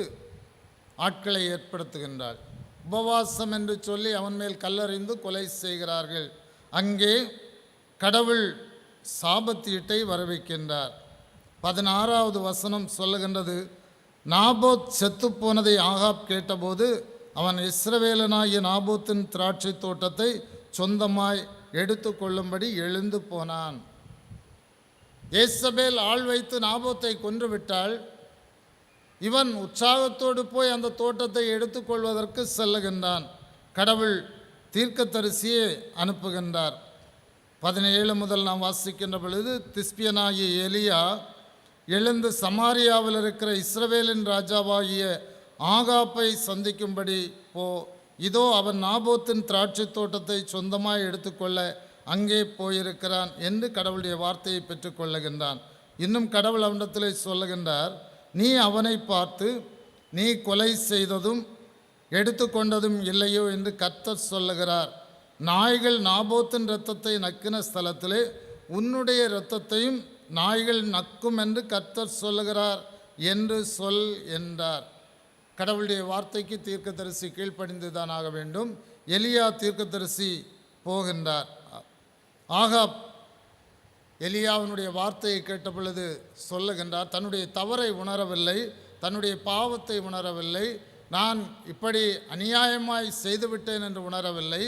ஆட்களை ஏற்படுத்துகின்றாள். உபவாசம் என்று சொல்லி அவன் மேல் கல்லறிந்து கொலை செய்கிறார்கள். அங்கே கடவுள் சாபத்தீட்டை வரவைக்கின்றார். 16வது வசனம் சொல்லுகின்றது, நாபோத் செத்துப்போனதை ஆகாப் கேட்டபோது அவன் இஸ்ரவேலனாகிய நாபோத்தின் திராட்சை தோட்டத்தை சொந்தமாய் எடுத்து கொள்ளும்படி எழுந்து போனான். ஏசபேல் ஆள் வைத்து நாபோத்தை கொன்றுவிட்டாள். இவன் உற்சாகத்தோடு போய் அந்த தோட்டத்தை எடுத்துக்கொள்வதற்கு செல்லுகின்றான். கடவுள் தீர்க்கதரிசியை அனுப்புகின்றார். 17 முதல் நாம் வாசிக்கின்ற பொழுது, திஸ்பியனாகிய எலியா எழுந்து சமாரியாவில் இருக்கிற இஸ்ரவேலின் ராஜாவாகிய ஆகாப்பை சந்திக்கும்படி போ, இதோ அவன் நாபோத்தின் திராட்சை தோட்டத்தை சொந்தமாய் எடுத்துக்கொள்ள அங்கே போயிருக்கிறான் என்று கடவுளுடைய வார்த்தையை பெற்றுக்கொள்ளுகின்றான். இன்னும் கடவுள் அவனிடத்திலே சொல்லுகின்றார், நீ அவனை பார்த்து, நீ கொலை செய்ததும் எடுத்துக்கொண்டதும் இல்லையோ என்று கர்த்தர் சொல்லுகிறார். நாய்கள் நாபோத்தின் இரத்தத்தை நக்கின ஸ்தலத்திலே உன்னுடைய இரத்தத்தையும் நாய்கள் நக்கும் என்று கர்த்தர் சொல்லுகிறார் என்று சொல் என்றார். கடவுளுடைய வார்த்தைக்கு தீர்க்கதரிசி கீழ்ப்படிந்துதான் ஆக வேண்டும். எலியா தீர்க்கதரிசி போகின்றார். ஆகாப் எலியாவினுடைய வார்த்தையை கேட்ட பொழுது சொல்லுகின்றார், தன்னுடைய தவறை உணரவில்லை, தன்னுடைய பாவத்தை உணரவில்லை, நான் இப்படி அநியாயமாய் செய்துவிட்டேன் என்று உணரவில்லை.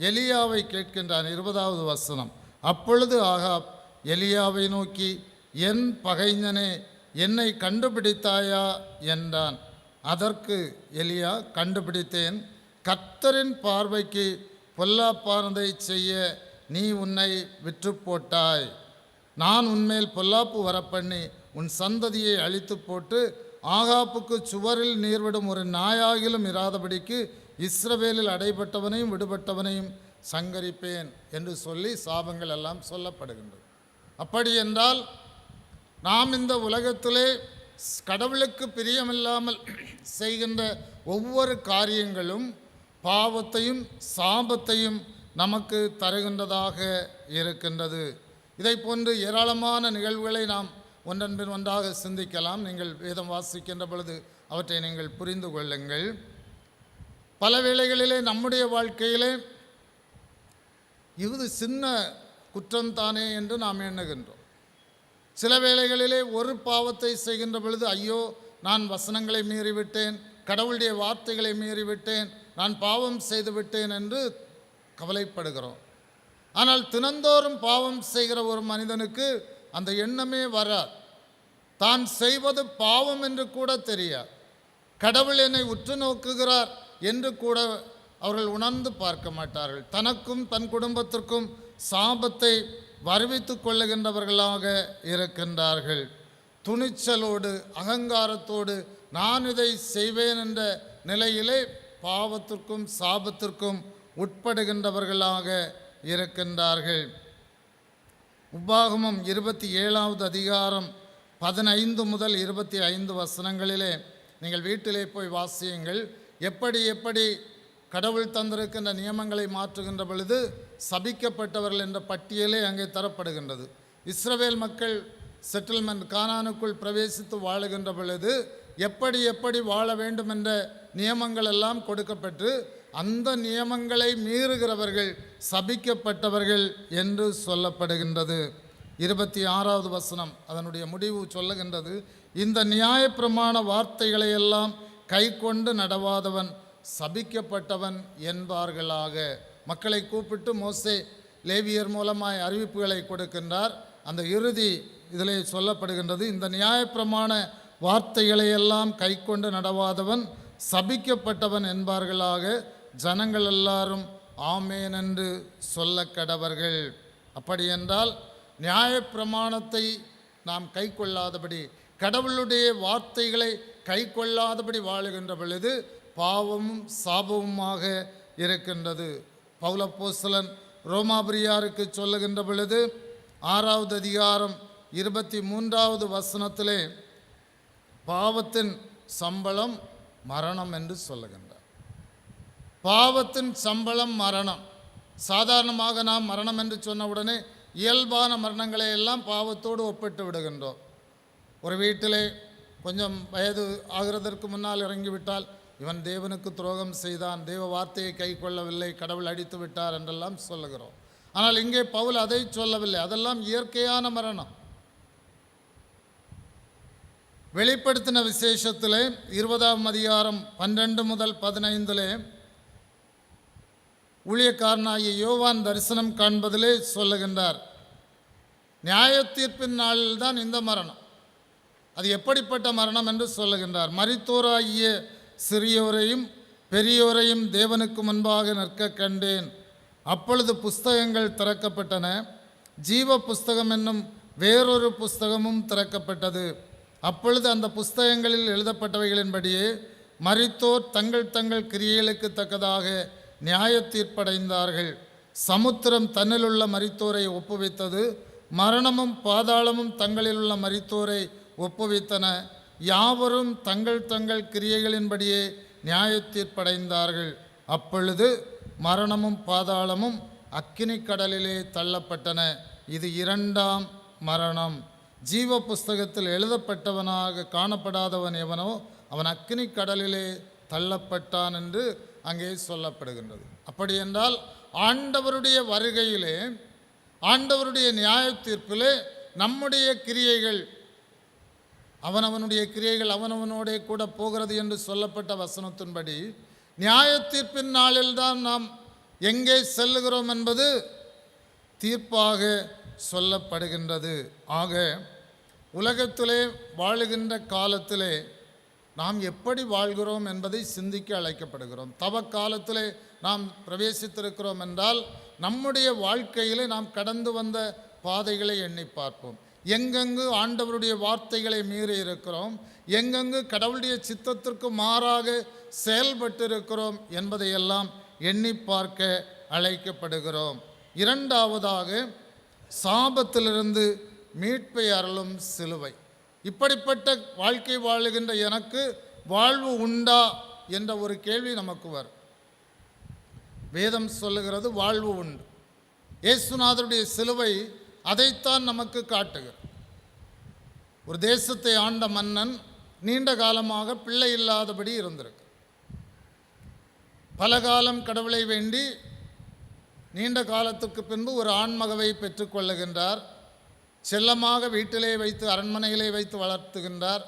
எலியாவை கேட்கின்றான். 20வது வசனம், அப்பொழுது ஆகாப் எலியாவை நோக்கி, என் பகைஞனே, என்னை கண்டுபிடித்தாயா என்றான். அதற்கு எலியா, கண்டுபிடித்தேன். கர்த்தரின் பார்வைக்கு பொல்லாப்பானதை செய்ய நீ உன்னை விற்று போட்டாய். நான் உன்மேல் பொல்லாப்பு வரப்பண்ணி உன் சந்ததியை அழித்து போட்டு ஆகாப்புக்கு சுவரில் நீர்விடும் ஒரு நாயாகிலும் இராதபடிக்கு இஸ்ரவேலில் அடைபட்டவனையும் விடுபட்டவனையும் சங்கரிப்பேன் என்று சொல்லி சாபங்கள் எல்லாம் சொல்லப்படுகின்றது. அப்படி என்றால் நாம் இந்த உலகத்திலே கடவுளுக்கு பிரியமில்லாமல் செய்கின்ற ஒவ்வொரு காரியங்களும் பாவத்தையும் சாபத்தையும் நமக்கு தருகின்றதாக இருக்கின்றது. இதை போன்று ஏராளமான நிகழ்வுகளை நாம் ஒன்றன் பின் ஒன்றாக சிந்திக்கலாம். நீங்கள் வேதம் வாசிக்கின்ற பொழுது அவற்றை நீங்கள் புரிந்து கொள்ளுங்கள். பல வேளைகளிலே நம்முடைய வாழ்க்கையிலே இது சின்ன குற்றம்தானே என்று நாம் எண்ணுகின்றோம். சில வேளைகளிலே ஒரு பாவத்தை செய்கின்ற பொழுது, ஐயோ, நான் வசனங்களை மீறிவிட்டேன், கடவுளுடைய வார்த்தைகளை மீறிவிட்டேன், நான் பாவம் செய்து விட்டேன் என்று கவலைப்படுகிறோம். ஆனால் தினந்தோறும் பாவம் செய்கிற ஒரு மனிதனுக்கு அந்த எண்ணமே வராது. தான் செய்வது பாவம் என்று கூட தெரியாது. கடவுள் என்னை உற்று நோக்குகிறார் என்று கூட அவர்கள் உணர்ந்து பார்க்க மாட்டார்கள். தனக்கும் தன் குடும்பத்திற்கும் சாபத்தை வருவித்து கொள்ளுகின்றவர்களாக இருக்கின்றார்கள். துணிச்சலோடு அகங்காரத்தோடு நான் இதை செய்வேன் என்ற நிலையிலே பாவத்திற்கும் சாபத்திற்கும் உட்படுகின்றவர்களாக இருக்கின்றார்கள். உபாகமம் 27வது அதிகாரம் 15 முதல் 25 வசனங்களிலே நீங்கள் வீட்டிலே போய் வாசியுங்கள். எப்படி எப்படி கடவுள் தந்திருக்கின்ற நியமங்களை மாற்றுகின்ற பொழுது சபிக்கப்பட்டவர்கள் என்ற பட்டியலே அங்கே தரப்படுகின்றது. இஸ்ரவேல் மக்கள் செட்டில்மெண்ட் கானானுக்குள் பிரவேசித்து வாழுகின்ற பொழுது எப்படி எப்படி வாழ வேண்டும் என்ற நியமங்கள் எல்லாம் கொடுக்கப்பட்டு அந்த நியமங்களை மீறுகிறவர்கள் சபிக்கப்பட்டவர்கள் என்று சொல்லப்படுகின்றது. 26வது வசனம் அதனுடைய முடிவு சொல்லுகின்றது, இந்த நியாயப்பிரமாண வார்த்தைகளை எல்லாம் கை கொண்டு நடவாதவன் சபிக்கப்பட்டவன் என்பார்களாக. மக்களை கூப்பிட்டு மோசே லேவியர் மூலமாய் அறிவிப்புகளை கொடுக்கின்றார். அந்த இறுதி இதிலே சொல்லப்படுகின்றது, இந்த நியாயப்பிரமாண வார்த்தைகளை எல்லாம் கை கொண்டு நடவாதவன் சபிக்கப்பட்டவன் என்பார்களாக. ஜனங்கள் எல்லாரும் ஆமேன் என்று சொல்ல கடவர்கள். அப்படியென்றால் நியாயப்பிரமாணத்தை நாம் கை கொள்ளாதபடி, கடவுளுடைய வார்த்தைகளை கை கொள்ளாதபடி வாழுகின்ற பொழுது பாவமும் சாபமுமாக இருக்கின்றது. பவுலப்போஸ்தலன் ரோமாபுரியாருக்கு சொல்லுகின்ற பொழுது 6வது அதிகாரம் 23வது வசனத்திலே பாவத்தின் சம்பளம் மரணம் என்று சொல்லுகின்றார். பாவத்தின் சம்பளம் மரணம். சாதாரணமாக நாம் மரணம் என்று சொன்ன உடனே இயல்பான மரணங்களை எல்லாம் பாவத்தோடு ஒப்பிட்டு விடுகின்றோம். ஒரு வீட்டிலே கொஞ்சம் வயது ஆகிறதற்கு முன்னால் இறங்கிவிட்டால் இவன் தேவனுக்கு துரோகம் செய்தான், தேவ வார்த்தையை கை கொள்ளவில்லை, கடவுள் அடித்து விட்டார் என்றெல்லாம் சொல்லுகிறோம். ஆனால் இங்கே பவுல் அதை சொல்லவில்லை. அதெல்லாம் இயற்கையான மரணம். வெளிப்படுத்தின விசேஷத்திலே 20ஆம் அதிகாரம் 12 முதல் 15 ஊழியக்காரனாகிய யோவான் தரிசனம் காண்பதிலே சொல்லுகின்றார், நியாய தீர்ப்பின் நாளில்தான் இந்த மரணம். அது எப்படிப்பட்ட மரணம் என்று சொல்லுகின்றார். மரித்தோராகிய சிறியோரையும் பெரியோரையும் தேவனுக்கு முன்பாக நிற்க கண்டேன். அப்பொழுது புஸ்தகங்கள் திறக்கப்பட்டன. ஜீவ புஸ்தகம் என்னும் வேறொரு புஸ்தகமும் திறக்கப்பட்டது. அப்பொழுது அந்த புஸ்தகங்களில் எழுதப்பட்டவைகளின்படியே மரித்தோர் தங்கள் தங்கள் கிரியைகளுக்கு தக்கதாக நியாய தீர்ப்படைந்தார்கள். சமுத்திரம் தன்னிலுள்ள மரித்தோரை ஒப்புவித்தது. மரணமும் பாதாளமும் தங்களிலுள்ள மரித்தோரை ஒப்புவித்தன. யாவரும் தங்கள் தங்கள் கிரியைகளின்படியே நியாய தீர்ப்படைந்தார்கள். அப்பொழுது மரணமும் பாதாளமும் அக்கினி கடலிலே தள்ளப்பட்டன. இது 2ஆம் மரணம். ஜீவ புஸ்தகத்தில் எழுதப்பட்டவனாக காணப்படாதவன் எவனோ அவன் அக்கினி கடலிலே தள்ளப்பட்டான் என்று அங்கே சொல்லப்படுகின்றது. அப்படி என்றால் ஆண்டவருடைய வருகையிலே, ஆண்டவருடைய நியாய தீர்ப்பிலே நம்முடைய கிரியைகள், அவனவனுடைய கிரியைகள் அவனவனோடே கூட போகிறது என்று சொல்லப்பட்ட வசனத்தின்படி நியாய தீர்ப்பின் நாளில்தான் நாம் எங்கே செல்லுகிறோம் என்பது தீர்ப்பாக சொல்லப்படுகின்றது. ஆக உலகத்திலே வாழுகின்ற காலத்திலே நாம் எப்படி வாழ்கிறோம் என்பதை சிந்திக்க அழைக்கப்படுகிறோம். தவ காலத்திலே நாம் பிரவேசித்திருக்கிறோம் என்றால் நம்முடைய வாழ்க்கையிலே நாம் கடந்து வந்த பாதைகளை எண்ணி பார்ப்போம். எங்கெங்கு ஆண்டவருடைய வார்த்தைகளை மீறி இருக்கிறோம், எங்கெங்கு கடவுளுடைய சித்தத்திற்கு மாறாக செயல்பட்டிருக்கிறோம் என்பதையெல்லாம் எண்ணி பார்க்க அழைக்கப்படுகிறோம். 2ஆவதாக சாபத்திலிருந்து மீட்பை அருளும் சிலுவை. இப்படிப்பட்ட வாழ்க்கை வாழுகின்ற எனக்கு வாழ்வு உண்டா என்ற ஒரு கேள்வி நமக்கு வரும். வேதம் சொல்லுகிறது வாழ்வு உண்டு. இயேசுநாதருடைய சிலுவை அதைத்தான் நமக்கு காட்டுகிறது. ஒரு தேசத்தை ஆண்ட மன்னன் நீண்ட காலமாக பிள்ளை இல்லாதபடி இருந்திருக்கு. பல காலம் கடவுளை வேண்டி நீண்ட காலத்துக்கு பின்பு ஒரு ஆண்மகவை பெற்றுக்கொள்ளுகின்றார். செல்லமாக வீட்டிலே வைத்து அரண்மனையிலே வைத்து வளர்த்துகின்றார்.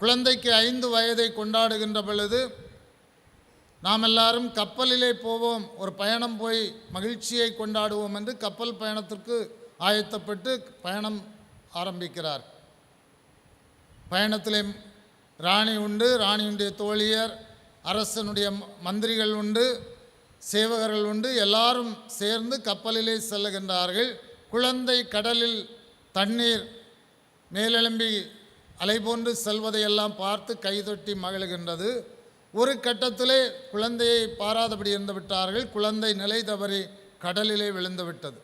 குழந்தைக்கு 5 வயதை கொண்டாடுகின்ற பொழுது நாம் எல்லாரும் கப்பலிலே போவோம், ஒரு பயணம் போய் மகிழ்ச்சியை கொண்டாடுவோம் என்று கப்பல் பயணத்திற்கு ஆயத்தப்பட்டு பயணம் ஆரம்பிக்கிறார். பயணத்திலே ராணி உண்டு, ராணியுடைய தோழியர், அரசனுடைய மந்திரிகள் உண்டு, சேவகர்கள் உண்டு. எல்லாரும் சேர்ந்து கப்பலிலே செல்லுகின்றார்கள். குழந்தை கடலில் தண்ணீர் மேலெழும்பி அலை போன்று செல்வதையெல்லாம் பார்த்து கைதொட்டி மகிழ்கின்றது. ஒரு கட்டத்திலே குழந்தையை பாராதபடி இருந்து விட்டார்கள். குழந்தை நிலை தவறி கடலிலே விழுந்து விட்டது.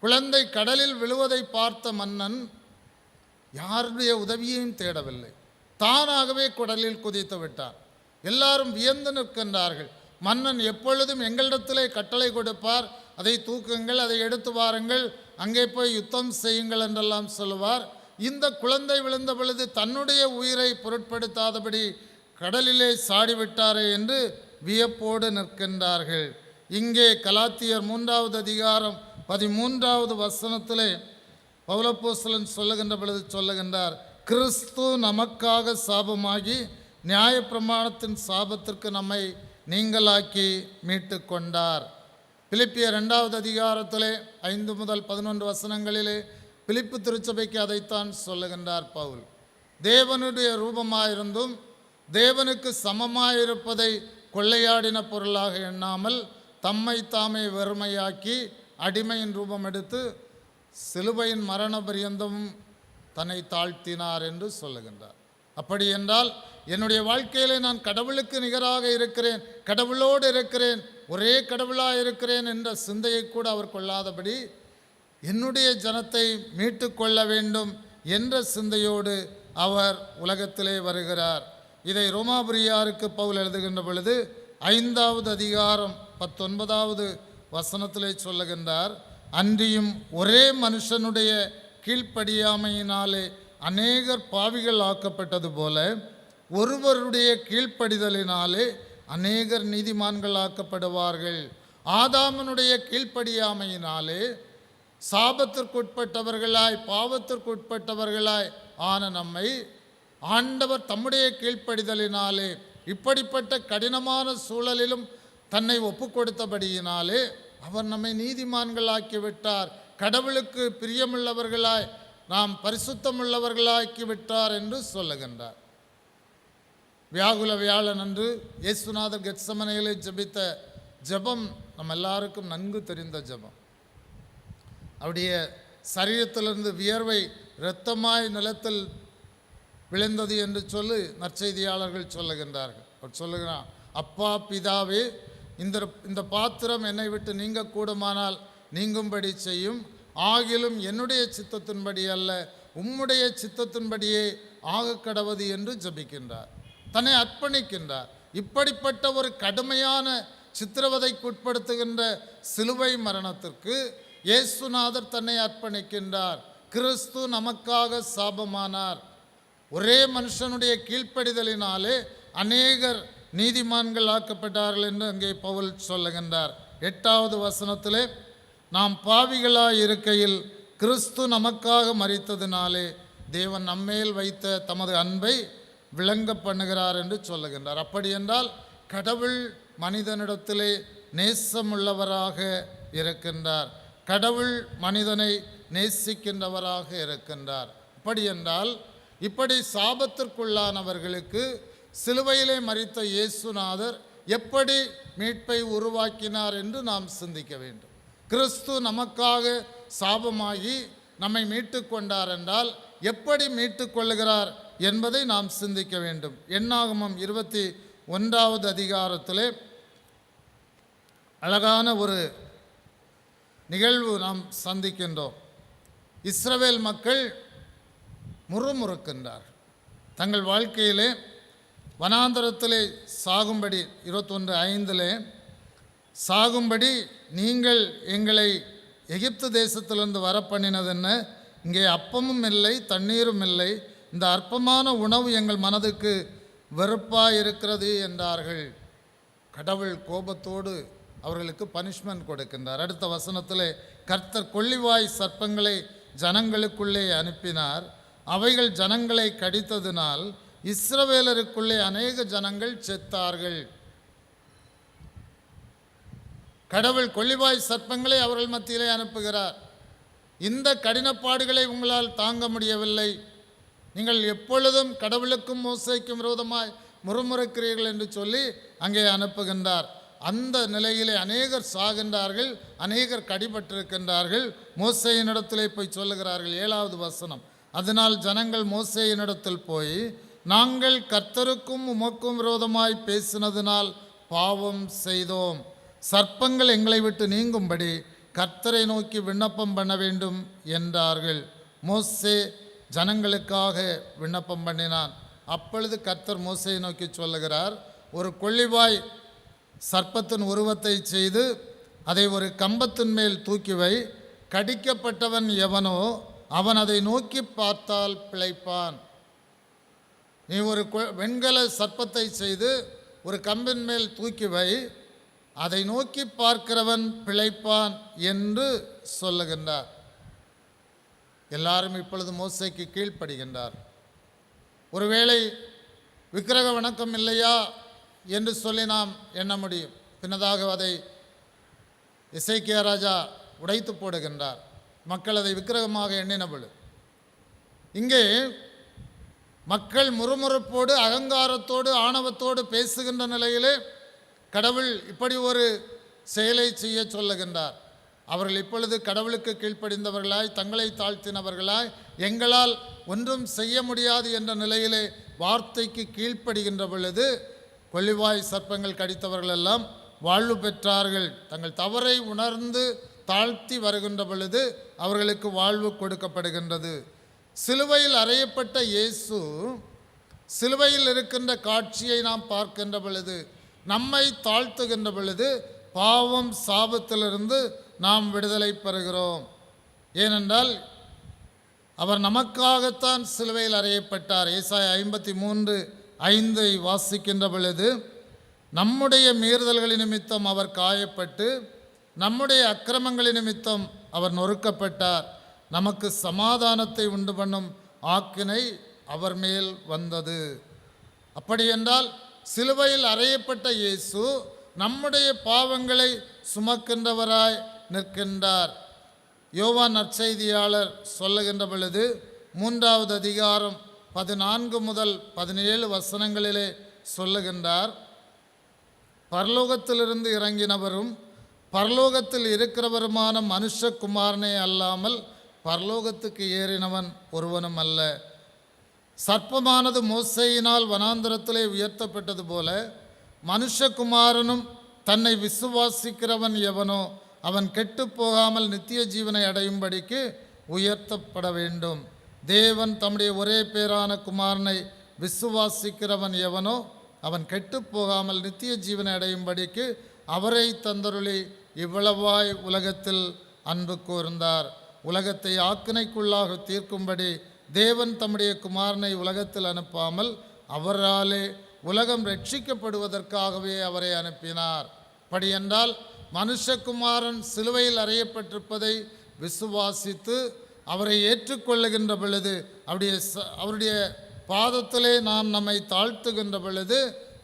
குழந்தை கடலில் விழுவதை பார்த்த மன்னன் யாருடைய உதவியையும் தேடவில்லை, தானாகவே கடலில் குதித்து விட்டார். எல்லாரும் வியந்து நிற்கின்றார்கள். மன்னன் எப்பொழுதும் எங்களிடத்திலே கட்டளை கொடுப்பார், அதை தூக்குங்கள், அதை எடுத்து வாருங்கள், அங்கே போய் யுத்தம் செய்யுங்கள் என்றெல்லாம் சொல்லுவார். இந்த குழந்தை விழுந்த பொழுது தன்னுடைய உயிரை பொருட்படுத்தாதபடி கடலிலே சாடிவிட்டாரே என்று வியப்போடு நிற்கின்றார்கள். இங்கே கலாத்தியர் 3ஆவது அதிகாரம் 13ஆவது வசனத்திலே பவுலப்போஸ்தலன் சொல்லுகின்ற பொழுது சொல்லுகின்றார், கிறிஸ்து நமக்காக சாபமாகி நியாயப்பிரமாணத்தின் சாபத்திற்கு நம்மை நீங்களாக்கி மீட்டு கொண்டார். பிலிப்பியர் 2ஆவது அதிகாரத்திலே 5 முதல் 11 வசனங்களிலே பிலிப்பு திருச்சபைக்கு அதைத்தான் சொல்லுகின்றார் பவுல். தேவனுடைய ரூபமாயிருந்தும் தேவனுக்கு சமமாயிருப்பதை கொள்ளையாடின பொருளாக எண்ணாமல் தம்மை தாமே வெறுமையாக்கி அடிமையின் ரூபம் எடுத்து சிலுவையின் மரண பரியந்தமும் தன்னை தாழ்த்தினார் என்று சொல்லுகின்றார். அப்படி என்றால் என்னுடைய வாழ்க்கையிலே நான் கடவுளுக்கு நிகராக இருக்கிறேன், கடவுளோடு இருக்கிறேன், ஒரே கடவுளாக இருக்கிறேன் என்ற சிந்தையை கூட அவர் கொள்ளாதபடி என்னுடைய ஜனத்தை மீட்டு கொள்ள வேண்டும் என்ற சிந்தையோடு அவர் உலகத்திலே வருகிறார். இதை ரோமாபுரியாருக்கு பவுல் எழுதுகின்ற பொழுது 5ஆவது அதிகாரம் 19ஆவது வசனத்திலே சொல்லுகின்றார், அன்றியும் ஒரே மனுஷனுடைய கீழ்ப்படியாமையினாலே அநேகர் பாவிகள் ஆக்கப்பட்டது போல ஒருவருடைய கீழ்ப்படிதலினாலே அநேகர் நீதிமான்கள் ஆக்கப்படுவார்கள். ஆதாமனுடைய கீழ்ப்படியாமையினாலே சாபத்திற்குட்பட்டவர்களாய் பாவத்திற்குட்பட்டவர்களாய் ஆன நம்மை ஆண்டவர் தம்முடைய கீழ்ப்படிதலினாலே இப்படிப்பட்ட கடினமான சூழலிலும் தன்னை ஒப்பு கொடுத்தபடியினாலே அவர் நம்மை நீதிமான்களாக்கி விட்டார், கடவுளுக்கு பிரியமுள்ளவர்களாய் நாம் பரிசுத்தமுள்ளவர்களாக்கி விட்டார் என்று சொல்லுகின்றார். வியாகுல வியாழன் அன்று இயேசுநாதர் கெத்சமனையிலே ஜெபித்த ஜெபம் நம்ம எல்லாருக்கும் நன்கு தெரிந்த ஜெபம். அவருடைய சரீரத்திலிருந்து வியர்வை இரத்தமாய் நிலத்தில் விளைந்தது என்று சொல்லி நற்செய்தியாளர்கள் சொல்லுகின்றார்கள். அவர் சொல்லுகிறார், அப்பா பிதாவே, இந்த பாத்திரம் என்னை விட்டு நீங்க கூடுமானால் நீங்கும்படி செய்யும், ஆகிலும் என்னுடைய சித்தத்தின்படி அல்ல உம்முடைய சித்தத்தின்படியே ஆக கடவது என்று ஜெபிக்கின்றார். தன்னை அர்ப்பணிக்கின்றார். இப்படிப்பட்ட ஒரு கடுமையான சித்திரவதைக்குட்படுத்துகின்ற சிலுவை மரணத்திற்கு இயேசுநாதர் தன்னை அர்ப்பணிக்கின்றார். கிறிஸ்து நமக்காக சாபமானார். ஒரே மனுஷனுடைய கீழ்ப்படிதலினாலே அநேகர் நீதிமான்கள் ஆக்கப்பட்டார்கள் என்று அங்கே பவுல் சொல்லுகின்றார். 8வது வசனத்திலே, நாம் பாவிகளாய் இருக்கையில் கிறிஸ்து நமக்காக மரித்ததினாலே தேவன் நம்மேல் வைத்த தமது அன்பை விளங்க பண்ணுகிறார் என்று சொல்லுகின்றார். அப்படி என்றால் கடவுள் மனிதனிடத்திலே நேசமுள்ளவராக இருக்கின்றார். கடவுள் மனிதனை நேசிக்கின்றவராக இருக்கின்றார். அப்படி என்றால் இப்படி சாபத்திற்குள்ளானவர்களுக்கு சிலுவையிலே மரித்த இயேசுநாதர் எப்படி மீட்பை உருவாக்கினார் என்று நாம் சிந்திக்க வேண்டும். கிறிஸ்து நமக்காக சாபமாகி நம்மை மீட்டு கொண்டார் என்றால் எப்படி மீட்டு கொள்ளுகிறார் என்பதை நாம் சிந்திக்க வேண்டும். என்னாகமம் 21வது அதிகாரத்திலே அழகான ஒரு நிகழ்வு நாம் சந்திக்கின்றோம். இஸ்ரவேல் மக்கள் முறுமுறுக்கின்றார். தங்கள் வாழ்க்கையிலே வனாந்தரத்திலே சாகும்படி 21:5 சாகும்படி நீங்கள் எங்களை எகிப்து தேசத்திலிருந்து வர பண்ணினது என்ன? இங்கே அப்பமும் இல்லை தண்ணீரும் இல்லை, இந்த அற்பமான உணவு எங்கள் மனதுக்கு வெறுப்பாக இருக்கிறது என்றார்கள். கடவுள் கோபத்தோடு அவர்களுக்கு பனிஷ்மெண்ட் கொடுக்கின்றார். அடுத்த வசனத்திலே, கர்த்தர் கொள்ளிவாய் சர்ப்பங்களை ஜனங்களுக்குள்ளே அனுப்பினார், அவைகள் ஜனங்களை கடித்ததினால் இஸ்ரவேலருக்குள்ளே அநேக ஜனங்கள் செத்தார்கள். கடவுள் கொள்ளிவாய் சர்ப்பங்களை அவர்கள் மத்தியிலே அனுப்புகிறார். இந்த கடினப்பாடுகளை உங்களால் தாங்க முடியவில்லை, நீங்கள் எப்பொழுதும் கடவுளுக்கும் மோசேக்கும் விரோதமாய் முறுமுறுக்கிறீர்கள் என்று சொல்லி அங்கே அனுப்புகின்றார். அந்த நிலையிலே அநேகர் சாகின்றார்கள், அநேகர் கடிபட்டிருக்கின்றார்கள். மோசேயினிடத்திலே போய் சொல்லுகிறார்கள். 7வது வசனம், அதனால் ஜனங்கள் மோசேயினிடத்தில் போய், நாங்கள் கர்த்தருக்கும் உமக்கும் விரோதமாய் பேசினதினால் பாவம் செய்தோம், சர்ப்பங்கள் எங்களை விட்டு நீங்கும்படி கர்த்தரை நோக்கி விண்ணப்பம் பண்ண வேண்டும் என்றார்கள். மோசே ஜனங்களுக்காக விண்ணப்பம் பண்ணினான். அப்பொழுது கர்த்தர் மோசேயை நோக்கி சொல்லுகிறார், ஒரு கொள்ளிவாய் சர்ப்பத்தின் உருவத்தை செய்து அதை ஒரு கம்பத்தின் மேல் தூக்கி வை, கடிக்கப்பட்டவன் எவனோ அவன் அதை நோக்கி பார்த்தால் பிழைப்பான். நீ ஒரு வெண்கல சர்ப்பத்தை செய்து ஒரு கம்பின் மேல் தூக்கி வை, அதை நோக்கி பார்க்கிறவன் பிழைப்பான் என்று சொல்லுகின்றார். எல்லாரும் இப்பொழுது மோசேக்கு கீழ்ப்படுகின்றார். ஒருவேளை விக்கிரக வணக்கம் இல்லையா என்று சொல்லி நாம் எண்ண முடியும். பின்னதாக அதை எசேக்கியா ராஜா உடைத்து போடுகின்றார். மக்கள் அதை விக்கிரகமாக எண்ணினபொழுது இங்கே மக்கள் முறுமுறுப்போடு அகங்காரத்தோடு ஆணவத்தோடு பேசுகின்ற நிலையிலே கடவுள் இப்படி ஒரு செயலை செய்ய சொல்லுகின்றார். அவர்கள் இப்பொழுது கடவுளுக்கு கீழ்ப்படிந்தவர்களாய் தங்களை தாழ்த்தினவர்களாய் எங்களால் ஒன்றும் செய்ய முடியாது என்ற நிலையிலே வார்த்தைக்கு கீழ்ப்படுகின்ற பொழுது கொள்ளிவாய் சர்ப்பங்கள் கடித்தவர்கள் எல்லாம் வாழ்வு பெற்றார்கள். தங்கள் தவறை உணர்ந்து தாழ்த்தி வருகின்ற பொழுது அவர்களுக்கு வாழ்வு கொடுக்கப்படுகின்றது. சிலுவையில் அறையப்பட்ட இயேசு சிலுவையில் இருக்கின்ற காட்சியை நாம் பார்க்கின்ற பொழுது, நம்மை தாழ்த்துகின்ற பொழுது பாவம் சாபத்திலிருந்து நாம் விடுதலை பெறுகிறோம். ஏனென்றால் அவர் நமக்காகத்தான் சிலுவையில் அறையப்பட்டார். ஏசாயா 53:5 வாசிக்கின்ற பொழுது, நம்முடைய மீறுதல்களின் நிமித்தம் அவர் காயப்பட்டு நம்முடைய அக்கிரமங்களின் நிமித்தம் அவர் நொறுக்கப்பட்டார், நமக்கு சமாதானத்தை உண்டு பண்ணும் ஆக்கினை அவர் மேல் வந்தது. அப்படியென்றால் சிலுவையில் அறையப்பட்ட இயேசு நம்முடைய பாவங்களை சுமக்கின்றவராய் நிற்கின்றார். யோவான் நற்செய்தியாளர் சொல்லுகின்ற பொழுது 3வது அதிகாரம் 14 முதல் 17 வசனங்களிலே சொல்லுகின்றார், பரலோகத்திலிருந்து இறங்கினவரும் பரலோகத்தில் இருக்கிறவருமான மனுஷகுமாரனே அல்லாமல் பரலோகத்துக்கு ஏறினவன் ஒருவனும் அல்ல. சர்ப்பமானது மோசேயினால் வனாந்தரத்திலே உயர்த்தப்பட்டது போல மனுஷகுமாரனும் தன்னை விசுவாசிக்கிறவன் எவனோ அவன் கெட்டு போகாமல் நித்திய ஜீவனை அடையும்படிக்கு உயர்த்தப்பட வேண்டும். தேவன் தம்முடைய ஒரே பேரான குமாரனை விசுவாசிக்கிறவன் எவனோ அவன் கெட்டு போகாமல் நித்திய ஜீவனை அடையும்படிக்கு அவரை தந்தருளி இவ்வளவாய் உலகத்தில் அன்பு கூர்ந்தார். உலகத்தை ஆக்கினைக்குள்ளாக தீர்க்கும்படி தேவன் தம்முடைய குமாரனை உலகத்தில் அனுப்பாமல் அவராலே உலகம் ரட்சிக்கப்படுவதற்காகவே அவரை அனுப்பினார். அப்படியென்றால் மனுஷகுமாரன் சிலுவையில் அறையப்பட்டிருப்பதை விசுவாசித்து அவரை ஏற்றுக்கொள்ளுகின்ற பொழுது அவருடைய பாதத்திலே நாம் நம்மை தாழ்த்துகின்ற பொழுது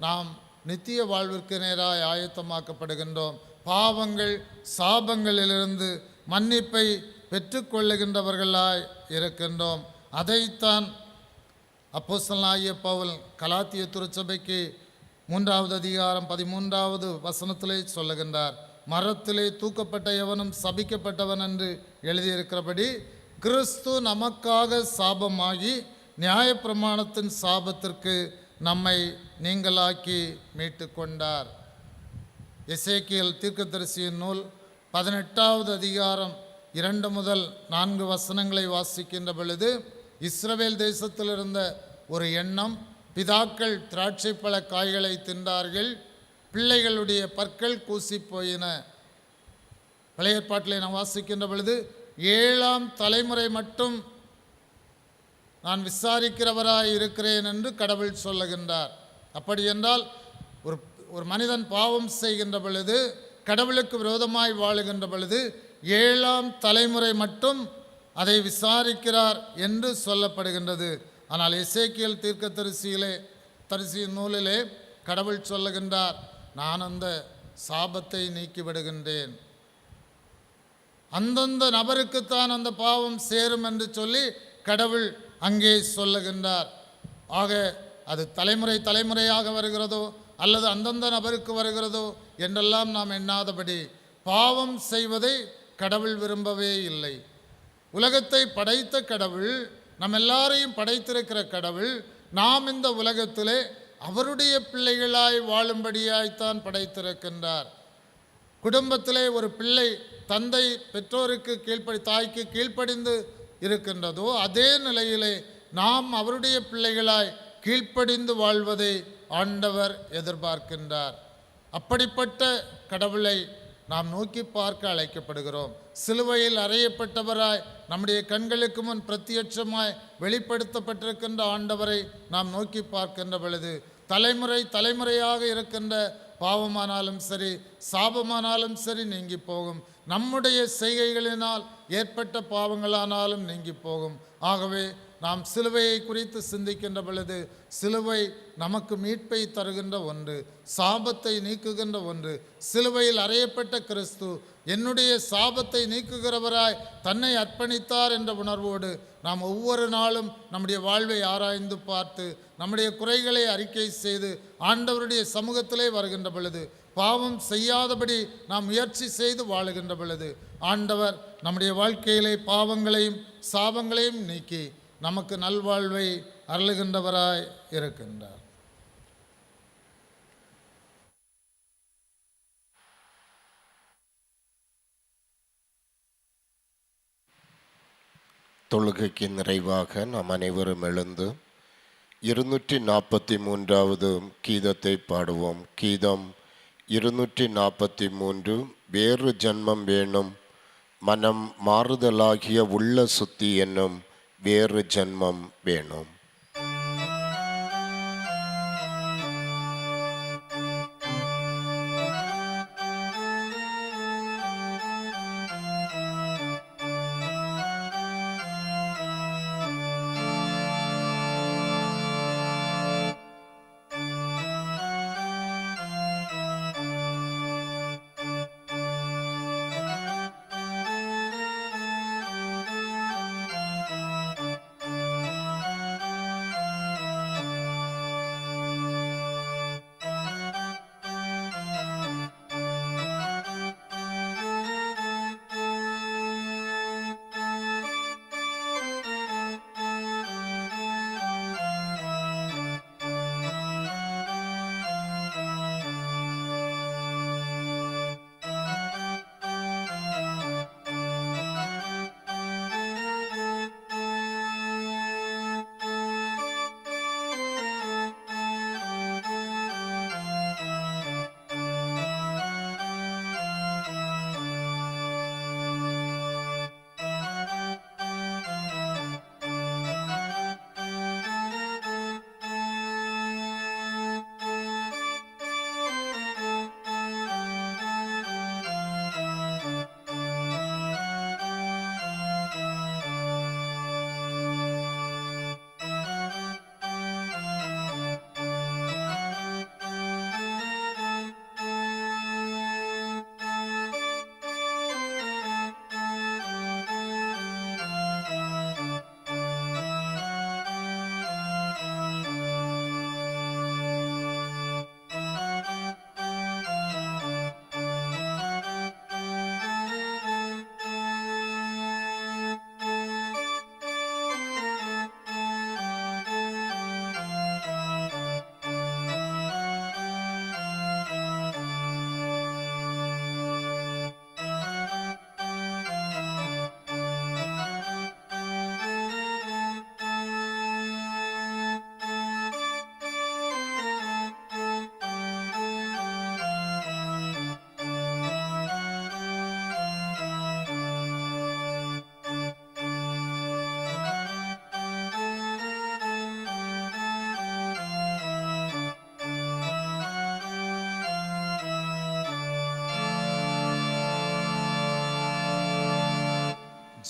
நாம் நித்திய வாழ்விற்கு நேராய் ஆயத்தமாக்கப்படுகின்றோம். பாவங்கள் சாபங்களிலிருந்து மன்னிப்பை பெற்றுக்கொள்ளுகின்றவர்களாய் இருக்கின்றோம். அதைத்தான் அப்போஸ்தலனாகிய பவுல் கலாத்திய திருச்சபைக்கு 3வது அதிகாரம் 13வது வசனத்திலே சொல்லுகின்றார், மரத்திலே தூக்கப்பட்ட எவனும் சபிக்கப்பட்டவன் என்று எழுதியிருக்கிறபடி கிறிஸ்து நமக்காக சாபமாகி நியாயப்பிரமாணத்தின் சாபத்திற்கு நம்மை நீங்களாக்கி மீட்டு கொண்டார். எசேக்கியேல் தீர்க்கதரிசியின் நூல் 18வது அதிகாரம் 2 முதல் 4 வசனங்களை வாசிக்கின்ற பொழுது இஸ்ரவேல் தேசத்தில் இருந்த ஒரு எண்ணம், பிதாக்கள் திராட்சை பழ காய்களை தின்றார்கள், பிள்ளைகளுடைய பற்கள் கூசி போயின. பழைய ஏற்பாட்டிலே நாம் வாசிக்கின்ற பொழுது 7ஆம் தலைமுறை மட்டும் நான் விசாரிக்கிறவராய் இருக்கிறேன் என்று கடவுள் சொல்லுகின்றார். அப்படி என்றால் ஒரு மனிதன் பாவம் செய்கின்ற பொழுது, கடவுளுக்கு விரோதமாய் வாழுகின்ற பொழுது 7ஆம் தலைமுறை மட்டும் அதை விசாரிக்கிறார் என்று சொல்லப்படுகின்றது. ஆனால் எசேக்கியேல் தீர்க்கதரிசியின் நூலிலே கடவுள் சொல்லுகின்றார், நான் அந்த சாபத்தை நீக்கிவிடுகின்றேன், அந்தந்த நபருக்குத்தான் அந்த பாவம் சேரும் என்று சொல்லி கடவுள் அங்கே சொல்லுகின்றார். ஆக அது தலைமுறையாக வருகிறதோ அல்லது அந்தந்த நபருக்கு வருகிறதோ என்றெல்லாம் நாம் எண்ணாதபடி பாவம் செய்வதை கடவுள் விரும்பவே இல்லை. உலகத்தை படைத்த கடவுள், நம் எல்லாரையும் படைத்திருக்கிற கடவுள், நாம் இந்த உலகத்திலே அவருடைய பிள்ளைகளாய் வாழும்படியாய்த்தான் படைத்திருக்கின்றார். குடும்பத்திலே ஒரு பிள்ளை தந்தை பெற்றோருக்கு தாய்க்கு கீழ்ப்படிந்து இருக்கின்றதோ அதே நிலையிலே நாம் அவருடைய பிள்ளைகளாய் கீழ்ப்படிந்து வாழ்வதை ஆண்டவர் எதிர்பார்க்கின்றார். அப்படிப்பட்ட கடவுளை நாம் நோக்கி பார்க்க அழைக்கப்படுகிறோம். சிலுவையில் அறையப்பட்டவராய் நம்முடைய கண்களுக்கு முன் பிரத்யட்சமாய் வெளிப்படுத்தப்பட்டிருக்கின்ற ஆண்டவரை நாம் நோக்கி பார்க்கின்ற பொழுது தலைமுறையாக இருக்கின்ற பாவமானாலும் சரி, சாபமானாலும் சரி நீங்கி போகும். நம்முடைய செய்கைகளினால் ஏற்பட்ட பாவங்களானாலும் நீங்கி போகும். ஆகவே நாம் சிலுவையை குறித்து சிந்திக்கின்ற பொழுது சிலுவை நமக்கு மீட்பை தருகின்ற ஒன்று, சாபத்தை நீக்குகின்ற ஒன்று. சிலுவையில் அறையப்பட்ட கிறிஸ்து என்னுடைய சாபத்தை நீக்குகிறவராய் தன்னை அர்ப்பணித்தார் என்ற உணர்வோடு நாம் ஒவ்வொரு நாளும் நம்முடைய வாழ்வை ஆராய்ந்து பார்த்து நம்முடைய குறைகளை அறிக்கை செய்து ஆண்டவருடைய சமூகத்திலே வருகின்ற பொழுது, பாவம் செய்யாதபடி நாம் முயற்சி செய்து வாழுகின்ற பொழுது ஆண்டவர் நம்முடைய வாழ்க்கையிலே பாவங்களையும் சாபங்களையும் நீக்கி நமக்கு நல்வாழ்வை அருளுகின்றவராய் இருக்கின்றார். தொழுகைக்கு நிறைவாக நாம் அனைவரும் எழுந்து 243வது கீதத்தை பாடுவோம். கீதம் 243. வேறு ஜன்மம் வேணும், மனம் மாறுதலாகிய உள்ள சுத்தி என்னும் வேறு ஜன்மம் வேணும்.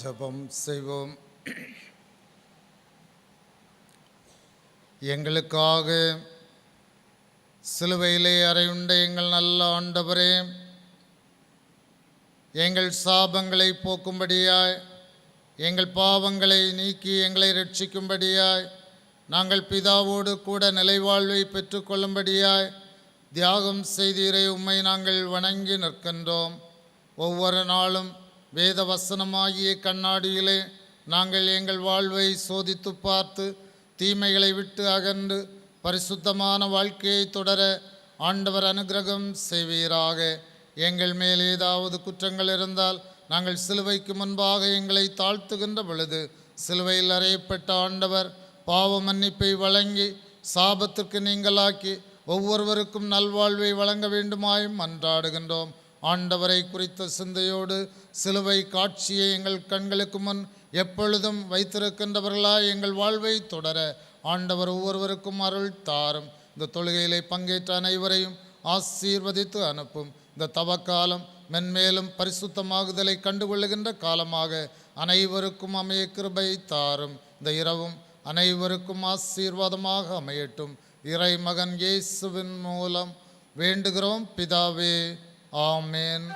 ஜெபம் செய்வோம். எங்களுக்காக சிலுவையிலே அறையுண்ட எங்கள் நல்ல ஆண்டவரே, எங்கள் சாபங்களை போக்கும்படியாய், எங்கள் பாவங்களை நீக்கி எங்களை ரட்சிக்கும்படியாய், நாங்கள் பிதாவோடு கூட நிலைவாழ்வை பெற்றுக்கொள்ளும்படியாய் தியாகம் செய்தீரே, உம்மை நாங்கள் வணங்கி நிற்கின்றோம். ஒவ்வொரு நாளும் வேத வசனமாகிய கண்ணாடியிலே நாங்கள் எங்கள் வாழ்வை சோதித்து பார்த்து தீமைகளை விட்டு அகன்று பரிசுத்தமான வாழ்க்கையை தொடர ஆண்டவர் அனுக்கிரகம் செய்வீராக. எங்கள் மேல் ஏதாவது குற்றங்கள் இருந்தால் நாங்கள் சிலுவைக்கு முன்பாக எங்களை தாழ்த்துகின்ற பொழுது சிலுவையில் அறையப்பட்ட ஆண்டவர் பாவ மன்னிப்பை வழங்கி சாபத்திற்கு நீங்களாக்கி ஒவ்வொருவருக்கும் நல்வாழ்வை வழங்க வேண்டுமாயும் மன்றாடுகின்றோம். ஆண்டவரை குறித்த சிந்தையோடு சிலுவை காட்சியை எங்கள் கண்களுக்கு முன் எப்பொழுதும் வைத்திருக்கின்றவர்களாய் எங்கள் வாழ்வை தொடர ஆண்டவர் ஒவ்வொருவருக்கும் அருள் தாரும். இந்த தொழுகையிலே பங்கேற்ற அனைவரையும் ஆசீர்வதித்து அனுப்பும். இந்த தவக்காலம் மென்மேலும் பரிசுத்தமாகுதலை கண்டுகொள்ளுகின்ற காலமாக அனைவருக்கும் அமைய கிருபை தாரும். இந்த இரவும் அனைவருக்கும் ஆசீர்வாதமாக அமையட்டும். இறை மகன் இயேசுவின் மூலம் வேண்டுகிறோம் பிதாவே, ஆமென்.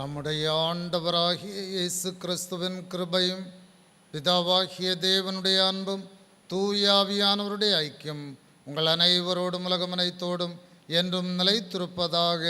நம்முடைய ஆண்டவராகிய இயேசு கிறிஸ்துவின் கிருபையும் பிதாவாகிய தேவனுடைய அன்பும் தூய ஆவியானவருடைய ஐக்கியம் உங்கள் அனைவரோடும் உலகம் அனைத்தோடும் என்றும் நிலைத்திருப்பதாக.